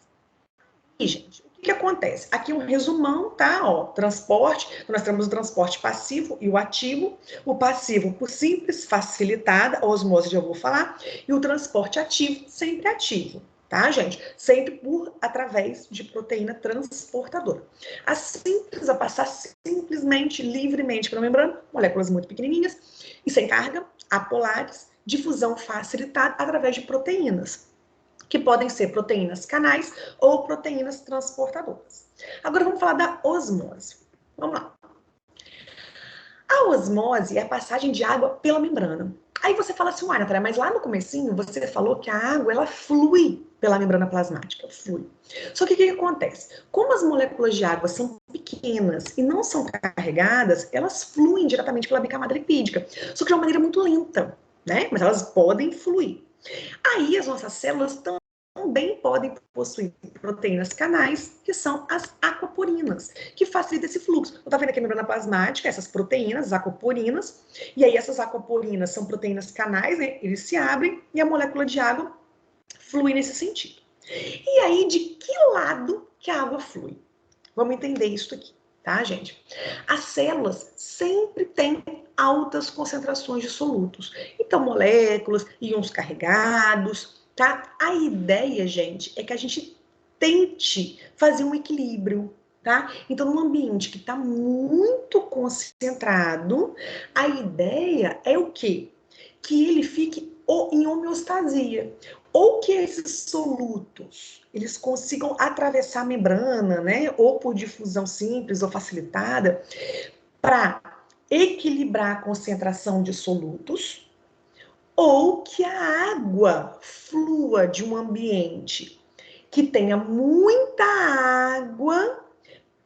E, gente, o que acontece? Aqui um resumão, tá? Ó, transporte, nós temos o transporte passivo e o ativo. O passivo, por simples, facilitada, osmose já vou falar, e o transporte ativo, sempre ativo, tá, gente? Sempre através de proteína transportadora. A simples vai passar simplesmente, livremente pela membrana, moléculas muito pequenininhas e sem carga, apolares, difusão facilitada através de proteínas, que podem ser proteínas canais ou proteínas transportadoras. Agora vamos falar da osmose. Vamos lá. A osmose é a passagem de água pela membrana. Aí você fala assim, uai, Natália, mas lá no comecinho você falou que a água, ela flui pela membrana plasmática, flui. Só que o que acontece? Como as moléculas de água são pequenas e não são carregadas, elas fluem diretamente pela bicamada lipídica, só que de uma maneira muito lenta, né? Mas elas podem fluir. Aí as nossas células também podem possuir proteínas canais, que são as aquaporinas, que facilitam esse fluxo. Eu tô vendo aqui a membrana plasmática, essas proteínas, as aquaporinas, e aí essas aquaporinas são proteínas canais, né? Eles se abrem e a molécula de água flui nesse sentido. E aí, de que lado que a água flui? Vamos entender isso aqui, tá, gente? As células sempre têm altas concentrações de solutos. Então, moléculas, íons carregados, tá? A ideia, gente, é que a gente tente fazer um equilíbrio, tá? Então, num ambiente que está muito concentrado, a ideia é o quê? Que ele fique em homeostasia, ou que esses solutos eles consigam atravessar a membrana, né, ou por difusão simples ou facilitada, para equilibrar a concentração de solutos, ou que a água flua de um ambiente que tenha muita água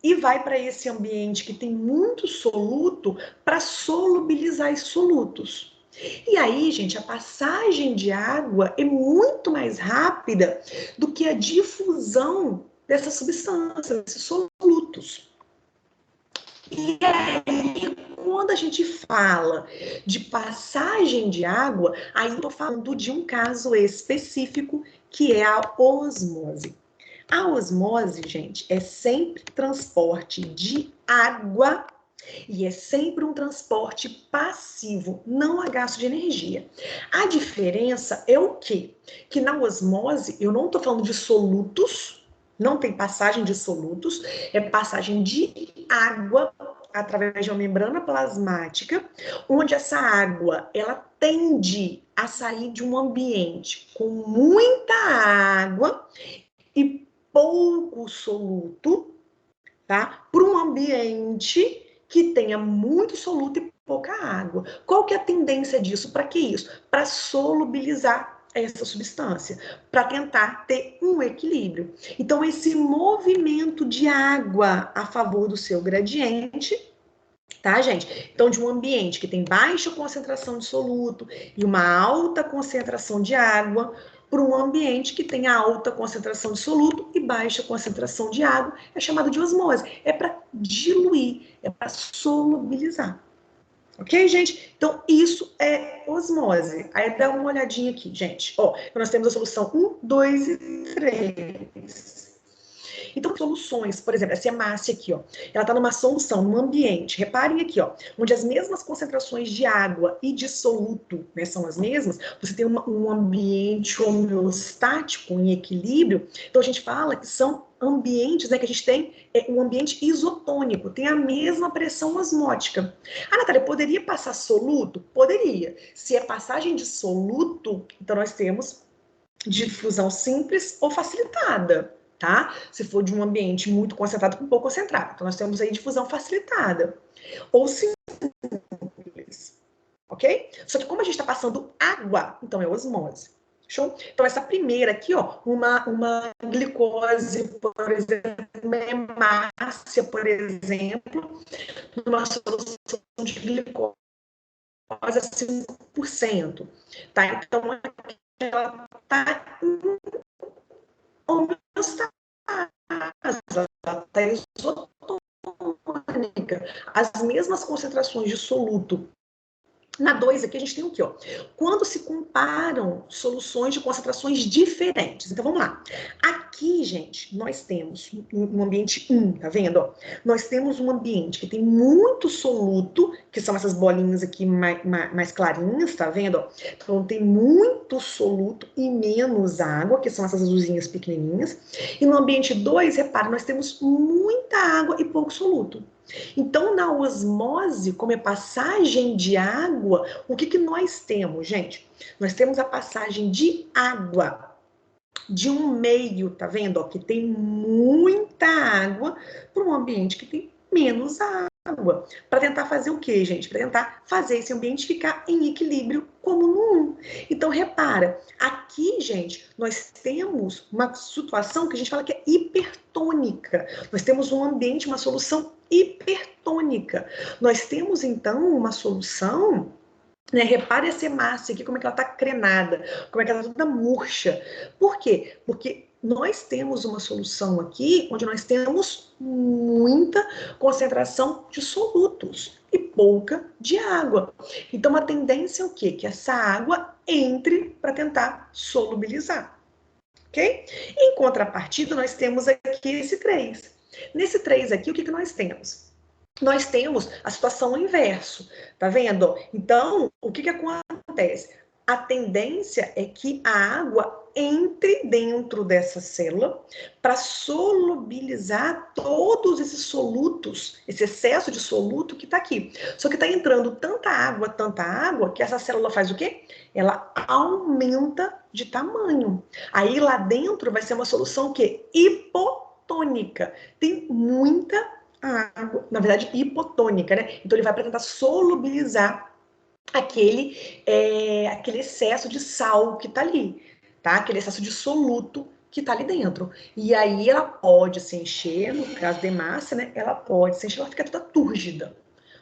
e vai para esse ambiente que tem muito soluto para solubilizar esses solutos. E aí, gente, a passagem de água é muito mais rápida do que a difusão dessas substâncias, desses solutos. E aí, quando a gente fala de passagem de água, aí eu estou falando de um caso específico, que é a osmose. A osmose, gente, é sempre transporte de água e é sempre um transporte passivo, não há gasto de energia. A diferença é o quê? Que na osmose, eu não estou falando de solutos, não tem passagem de solutos, é passagem de água através de uma membrana plasmática, onde essa água, ela tende a sair de um ambiente com muita água e pouco soluto, tá? Para um ambiente que tenha muito soluto e pouca água. Qual que é a tendência disso? Para que isso? Para solubilizar essa substância, para tentar ter um equilíbrio. Então, esse movimento de água a favor do seu gradiente, tá, gente? Então, de um ambiente que tem baixa concentração de soluto e uma alta concentração de água, para um ambiente que tem alta concentração de soluto e baixa concentração de água, é chamado de osmose. É para diluir, é para solubilizar. Ok, gente? Então, isso é osmose. Aí dá uma olhadinha aqui, gente. Ó, nós temos a solução 1, 2 e 3. Então, soluções, por exemplo, essa hemácia aqui, ó, ela está numa solução, num ambiente, reparem aqui, ó, onde as mesmas concentrações de água e de soluto, né, são as mesmas, você tem um ambiente homeostático, em equilíbrio, então a gente fala que são ambientes, né, que a gente tem um ambiente isotônico, tem a mesma pressão osmótica. Ah, Natália, poderia passar soluto? Poderia. Se é passagem de soluto, então nós temos difusão simples ou facilitada, tá? Se for de um ambiente muito concentrado com pouco concentrado. Então, nós temos aí difusão facilitada. Ou simples, ok? Só que como a gente está passando água, então é osmose. Show? Então, essa primeira aqui, ó, uma glicose, por exemplo, uma hemácia, por exemplo, uma solução de glicose a 5%, tá? Então, ela está homeostase, ela está isotônica, as mesmas concentrações de soluto. Na 2 aqui a gente tem o quê? Ó? Quando se comparam soluções de concentrações diferentes. Então vamos lá. Aqui, gente, nós temos um ambiente 1, tá vendo? Ó? Nós temos um ambiente que tem muito soluto, que são essas bolinhas aqui mais clarinhas, tá vendo? Ó? Então tem muito soluto e menos água, que são essas azulzinhas pequenininhas. E no ambiente 2, repara, nós temos muita água e pouco soluto. Então, na osmose, como é passagem de água, o que nós temos, gente? Nós temos a passagem de água de um meio, tá vendo? Ó, que tem muita água para um ambiente que tem menos água. Para tentar fazer o quê, gente? Para tentar fazer esse ambiente ficar em equilíbrio como no 1. Então, repara, aqui, gente, nós temos uma situação que a gente fala que é hipertônica. Nós temos um ambiente, uma solução hipertônica. Nós temos, então, uma solução, né? Repare essa hemácia aqui, como é que ela está crenada, como é que ela está toda murcha. Por quê? Porque nós temos uma solução aqui onde nós temos muita concentração de solutos e pouca de água. Então, a tendência é o quê? Que essa água entre para tentar solubilizar. Ok? Em contrapartida, nós temos aqui esse 3. Nesse 3 aqui, o que nós temos? Nós temos a situação inverso, tá vendo? Então, o que acontece? A tendência é que a água entre dentro dessa célula para solubilizar todos esses solutos, esse excesso de soluto que está aqui. Só que está entrando tanta água, que essa célula faz o quê? Ela aumenta de tamanho. Aí lá dentro vai ser uma solução o quê? Hipotônica. Tem muita água, na verdade, hipotônica, né? Então ele vai para tentar solubilizar aquele excesso de sal que tá ali, tá? Aquele excesso de soluto que tá ali dentro. E aí ela pode se encher, no caso de hemácia, né? Ela pode se encher, ela fica toda túrgida.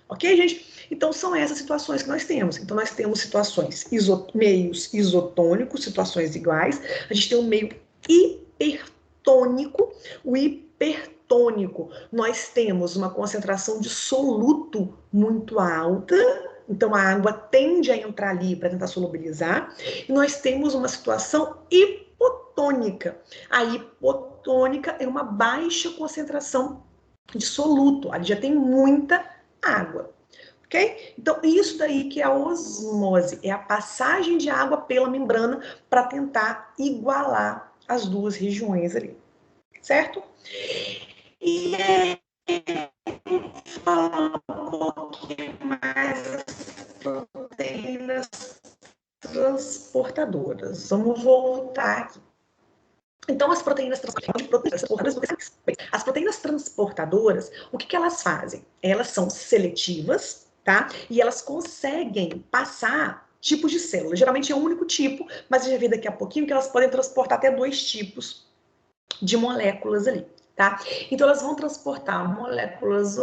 Ok, gente? Então, são essas situações que nós temos. Então, nós temos situações, meios isotônicos, situações iguais. A gente tem um meio hipertônico. O hipertônico, nós temos uma concentração de soluto muito alta. Então, a água tende a entrar ali para tentar solubilizar. E nós temos uma situação hipotônica. A hipotônica é uma baixa concentração de soluto. Ali já tem muita água, ok? Então, isso daí que é a osmose, é a passagem de água pela membrana para tentar igualar as duas regiões ali, certo? E aí, falar um pouquinho mais das proteínas transportadoras. Vamos voltar aqui. Então, as proteínas transportadoras, o que elas fazem? Elas são seletivas, tá? E elas conseguem passar tipos de células. Geralmente é um único tipo, mas eu já vi daqui a pouquinho que elas podem transportar até 2 tipos de moléculas ali, tá? Então, elas vão transportar moléculas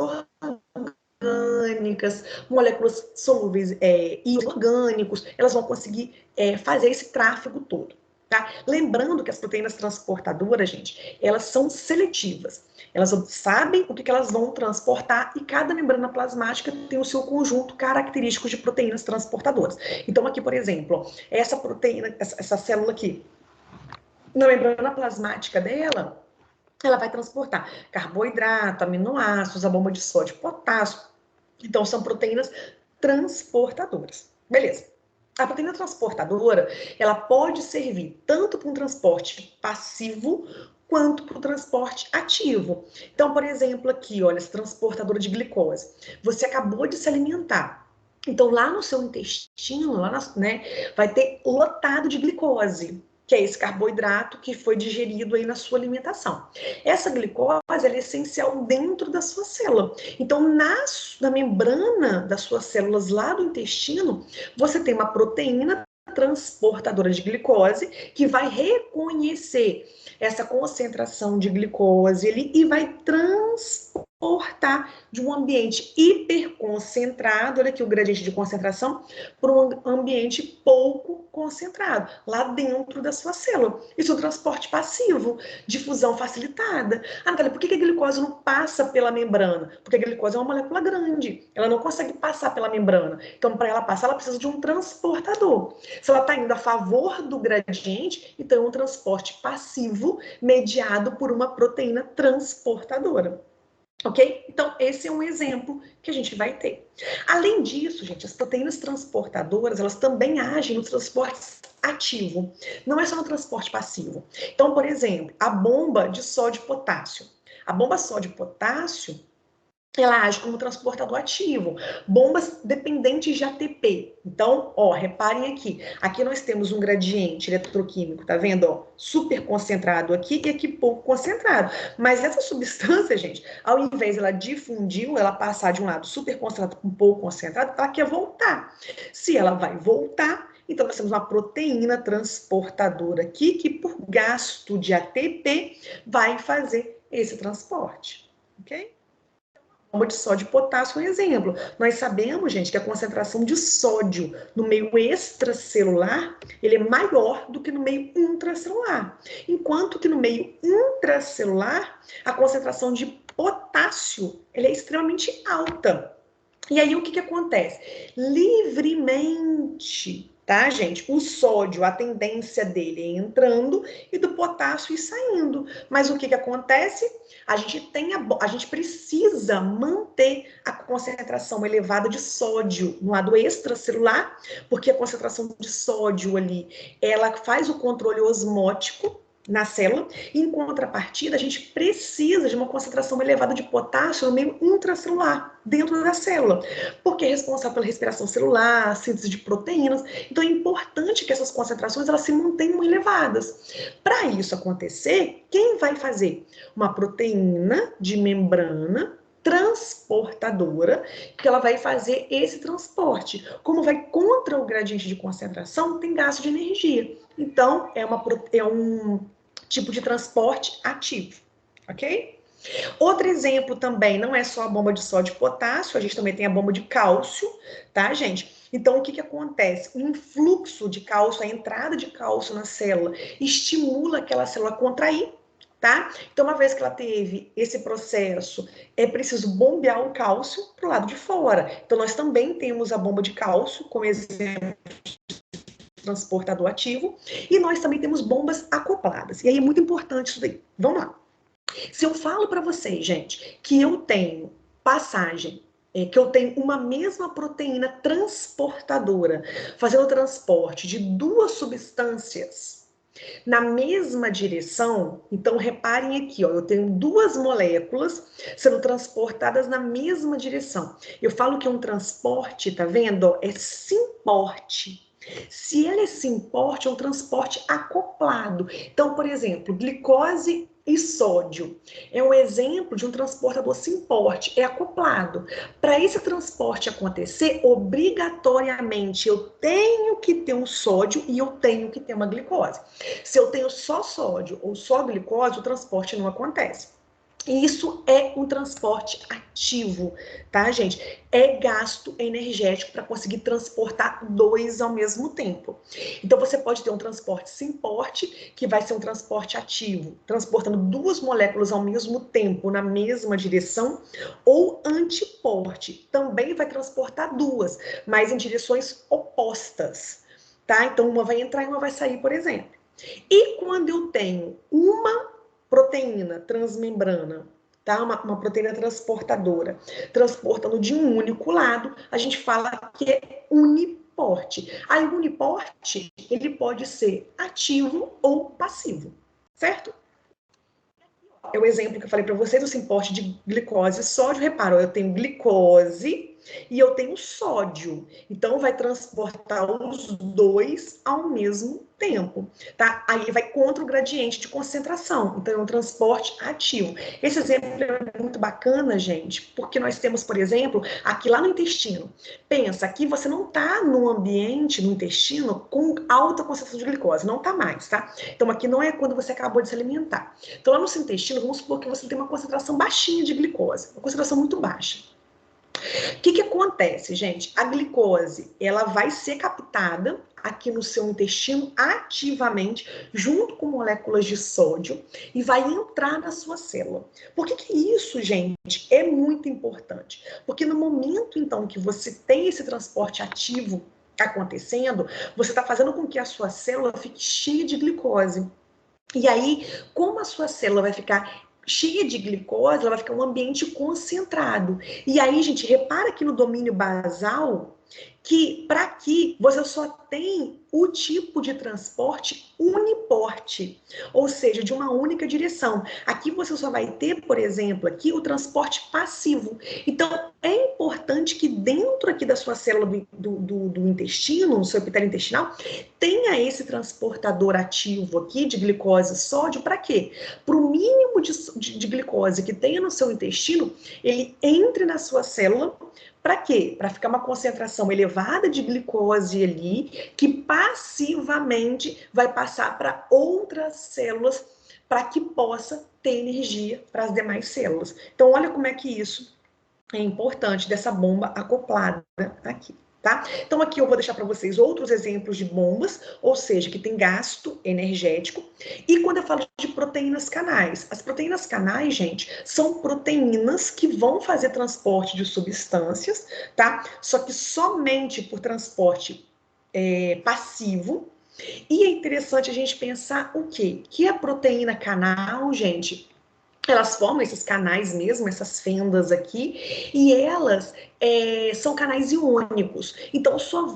orgânicas, moléculas solúveis inorgânicos, elas vão conseguir fazer esse tráfego todo. Tá? Lembrando que as proteínas transportadoras, gente, elas são seletivas. Elas sabem o que elas vão transportar e cada membrana plasmática tem o seu conjunto característico de proteínas transportadoras. Então, aqui, por exemplo, essa proteína, essa célula aqui, na membrana plasmática dela, ela vai transportar carboidrato, aminoácidos, a bomba de sódio, potássio. Então, são proteínas transportadoras. Beleza. A proteína transportadora, ela pode servir tanto para um transporte passivo quanto para o transporte ativo. Então, por exemplo, aqui, olha, esse transportador de glicose. Você acabou de se alimentar. Então, lá no seu intestino, vai ter lotado de glicose, que é esse carboidrato que foi digerido aí na sua alimentação. Essa glicose, ela é essencial dentro da sua célula. Então, na membrana das suas células lá do intestino, você tem uma proteína transportadora de glicose que vai reconhecer essa concentração de glicose ali e vai transportar de um ambiente hiperconcentrado, olha aqui o gradiente de concentração, para um ambiente pouco concentrado, lá dentro da sua célula. Isso é um transporte passivo, difusão facilitada. Ah, Natália, por que a glicose não passa pela membrana? Porque a glicose é uma molécula grande, ela não consegue passar pela membrana. Então, para ela passar, ela precisa de um transportador. Se ela está indo a favor do gradiente, então é um transporte passivo mediado por uma proteína transportadora. Ok? Então, esse é um exemplo que a gente vai ter. Além disso, gente, as proteínas transportadoras, elas também agem no transporte ativo. Não é só no transporte passivo. Então, por exemplo, a bomba de sódio e potássio. A bomba sódio e potássio, ela age como transportador ativo. Bombas dependentes de ATP. Então, ó, reparem aqui. Aqui nós temos um gradiente eletroquímico, tá vendo? Ó, super concentrado aqui e aqui pouco concentrado. Mas essa substância, gente, ao invés de ela difundir, ela passar de um lado super concentrado para um pouco concentrado, ela quer voltar. Se ela vai voltar, então nós temos uma proteína transportadora aqui que, por gasto de ATP, vai fazer esse transporte. Ok? Bomba de sódio e potássio é um exemplo. Nós sabemos, gente, que a concentração de sódio no meio extracelular, ele é maior do que no meio intracelular. Enquanto que no meio intracelular, a concentração de potássio, ele é extremamente alta. E aí, o que acontece? Livremente, tá, gente? O sódio, a tendência dele é entrando e do potássio ir saindo. Mas o que acontece? A gente precisa manter a concentração elevada de sódio no lado extracelular, porque a concentração de sódio ali, ela faz o controle osmótico na célula, e em contrapartida, a gente precisa de uma concentração elevada de potássio no meio intracelular, dentro da célula, porque é responsável pela respiração celular, síntese de proteínas. Então, é importante que essas concentrações elas se mantenham elevadas. Para isso acontecer, quem vai fazer? Uma proteína de membrana transportadora, que ela vai fazer esse transporte. Como vai contra o gradiente de concentração, tem gasto de energia. Então, é um tipo de transporte ativo, ok? Outro exemplo também, não é só a bomba de sódio e potássio, a gente também tem a bomba de cálcio, tá, gente? Então, o que acontece? O influxo de cálcio, a entrada de cálcio na célula, estimula aquela célula a contrair, tá? Então, uma vez que ela teve esse processo, é preciso bombear o cálcio para o lado de fora. Então, nós também temos a bomba de cálcio, como exemplo, transportador ativo, e nós também temos bombas acopladas. E aí é muito importante isso daí. Vamos lá. Se eu falo para vocês, gente, que eu tenho passagem, que eu tenho uma mesma proteína transportadora, fazendo o transporte de duas substâncias na mesma direção, então reparem aqui, ó, eu tenho duas moléculas sendo transportadas na mesma direção. Eu falo que é um transporte, tá vendo? É simporte. Se ele é simporte, é um transporte acoplado. Então, por exemplo, glicose e sódio é um exemplo de um transportador simporte, é acoplado. Para esse transporte acontecer, obrigatoriamente eu tenho que ter um sódio e eu tenho que ter uma glicose. Se eu tenho só sódio ou só glicose, o transporte não acontece. Isso é um transporte ativo, tá, gente? É gasto energético para conseguir transportar dois ao mesmo tempo. Então, você pode ter um transporte simporte, que vai ser um transporte ativo, transportando duas moléculas ao mesmo tempo, na mesma direção, ou antiporte, também vai transportar duas, mas em direções opostas, tá? Então, uma vai entrar e uma vai sair, por exemplo. E quando eu tenho uma proteína transmembrana, tá? Uma proteína transportadora, transportando de um único lado, a gente fala que é uniporte. Aí o uniporte, ele pode ser ativo ou passivo, certo? É o exemplo que eu falei para vocês, o simporte de glicose e sódio. Repara, eu tenho glicose e eu tenho sódio. Então, vai transportar os dois ao mesmo tempo, tá? Aí vai contra o gradiente de concentração. Então, é um transporte ativo. Esse exemplo é muito bacana, gente, porque nós temos, por exemplo, aqui lá no intestino. Pensa, aqui você não está no ambiente, no intestino, com alta concentração de glicose. Não está mais, tá? Então, aqui não é quando você acabou de se alimentar. Então, lá no seu intestino, vamos supor que você tem uma concentração baixinha de glicose, uma concentração muito baixa. O que acontece, gente? A glicose, ela vai ser captada aqui no seu intestino ativamente, junto com moléculas de sódio, e vai entrar na sua célula. Por que isso, gente, é muito importante? Porque no momento, então, que você tem esse transporte ativo acontecendo, você está fazendo com que a sua célula fique cheia de glicose. E aí, como a sua célula vai ficar cheia de glicose, ela vai ficar um ambiente concentrado. E aí, gente, repara aqui no domínio basal que para aqui você só tem o tipo de transporte uniporte, ou seja, de uma única direção. Aqui você só vai ter, por exemplo, aqui o transporte passivo. Então, é importante que dentro aqui da sua célula do intestino, no seu epitélio intestinal, tenha esse transportador ativo aqui de glicose e sódio, para quê? Para o mínimo de glicose que tenha no seu intestino, ele entre na sua célula. Para quê? Para ficar uma concentração elevada de glicose ali, que passivamente vai passar para outras células, para que possa ter energia para as demais células. Então, olha como é que isso é importante dessa bomba acoplada aqui. Tá? Então, aqui eu vou deixar para vocês outros exemplos de bombas, ou seja, que tem gasto energético. E quando eu falo de proteínas canais, as proteínas canais, gente, são proteínas que vão fazer transporte de substâncias, tá? Só que somente por transporte passivo. E é interessante a gente pensar o quê? Que a proteína canal, gente, elas formam esses canais mesmo, essas fendas aqui, e elas são canais iônicos. Então, só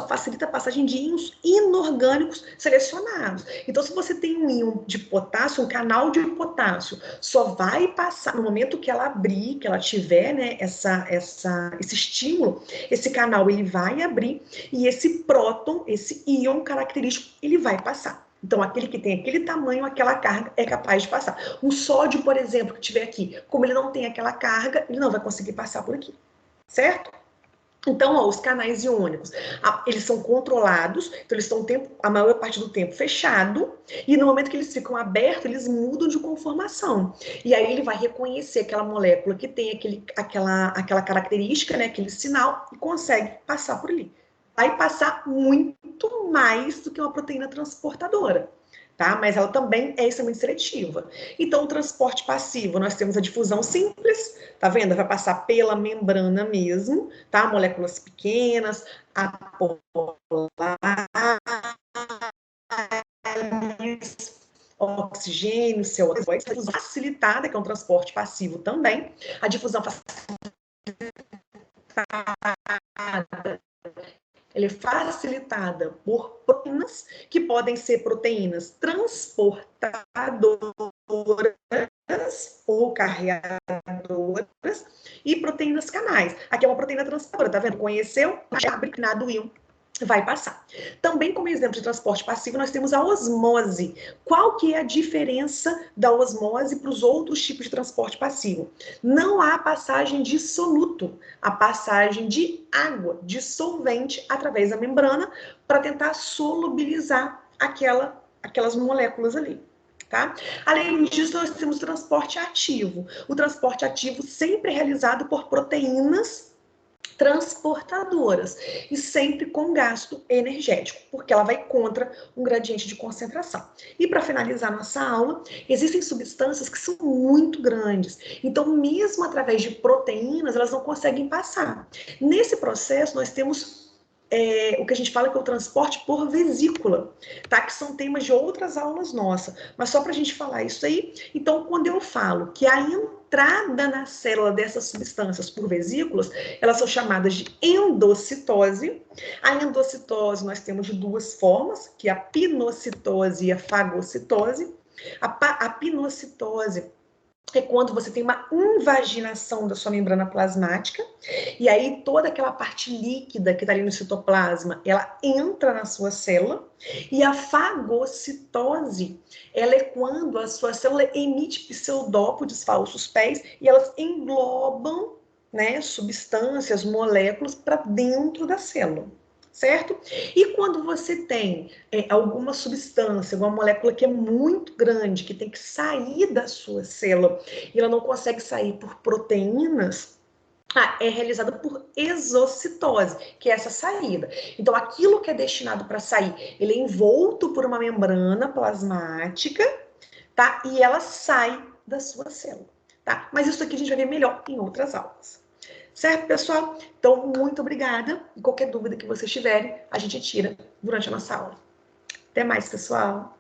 facilita a passagem de íons inorgânicos selecionados. Então, se você tem um íon de potássio, um canal de potássio, só vai passar, no momento que ela abrir, que ela tiver, né, esse estímulo, esse canal ele vai abrir, e esse próton, esse íon característico, ele vai passar. Então, aquele que tem aquele tamanho, aquela carga é capaz de passar. Um sódio, por exemplo, que tiver aqui, como ele não tem aquela carga, ele não vai conseguir passar por aqui, certo? Então, ó, os canais iônicos, eles são controlados, então eles estão a maior parte do tempo fechado, e no momento que eles ficam abertos, eles mudam de conformação. E aí ele vai reconhecer aquela molécula que tem aquela característica, né, aquele sinal, e consegue passar por ali. Vai passar muito mais do que uma proteína transportadora. Tá? Mas ela também é extremamente seletiva. Então, o transporte passivo, nós temos a difusão simples, tá vendo? Vai passar pela membrana mesmo, tá? Moléculas pequenas, oxigênio, CO2, a difusão facilitada, que é um transporte passivo também, a difusão facilitada, ela é facilitada por proteínas, que podem ser proteínas transportadoras ou carreadoras, e proteínas canais. Aqui é uma proteína transportadora, tá vendo? Conheceu? Já abre o íon, vai passar. Também como exemplo de transporte passivo, nós temos a osmose. Qual que é a diferença da osmose para os outros tipos de transporte passivo? Não há passagem de soluto, a passagem de água, de solvente, através da membrana, para tentar solubilizar aquelas moléculas ali. Tá? Além disso, nós temos o transporte ativo. O transporte ativo sempre é realizado por proteínas transportadoras e sempre com gasto energético, porque ela vai contra um gradiente de concentração. E para finalizar nossa aula, existem substâncias que são muito grandes, então mesmo através de proteínas, elas não conseguem passar. Nesse processo, nós temos o que a gente fala que é o transporte por vesícula, tá? Que são temas de outras aulas nossas, mas só para a gente falar isso aí. Então, quando eu falo que a entrada na célula dessas substâncias por vesículas, elas são chamadas de endocitose. A endocitose nós temos de duas formas, que é a pinocitose e a fagocitose. A pinocitose é quando você tem uma invaginação da sua membrana plasmática, e aí toda aquela parte líquida que está ali no citoplasma, ela entra na sua célula, e a fagocitose, ela é quando a sua célula emite pseudópodes, falsos pés, e elas englobam, né, substâncias, moléculas para dentro da célula. Certo? E quando você tem alguma substância, alguma molécula que é muito grande, que tem que sair da sua célula, e ela não consegue sair por proteínas, é realizada por exocitose, que é essa saída. Então, aquilo que é destinado para sair, ele é envolto por uma membrana plasmática, tá? E ela sai da sua célula, tá? Mas isso aqui a gente vai ver melhor em outras aulas. Certo, pessoal? Então, muito obrigada. E qualquer dúvida que vocês tiverem, a gente tira durante a nossa aula. Até mais, pessoal!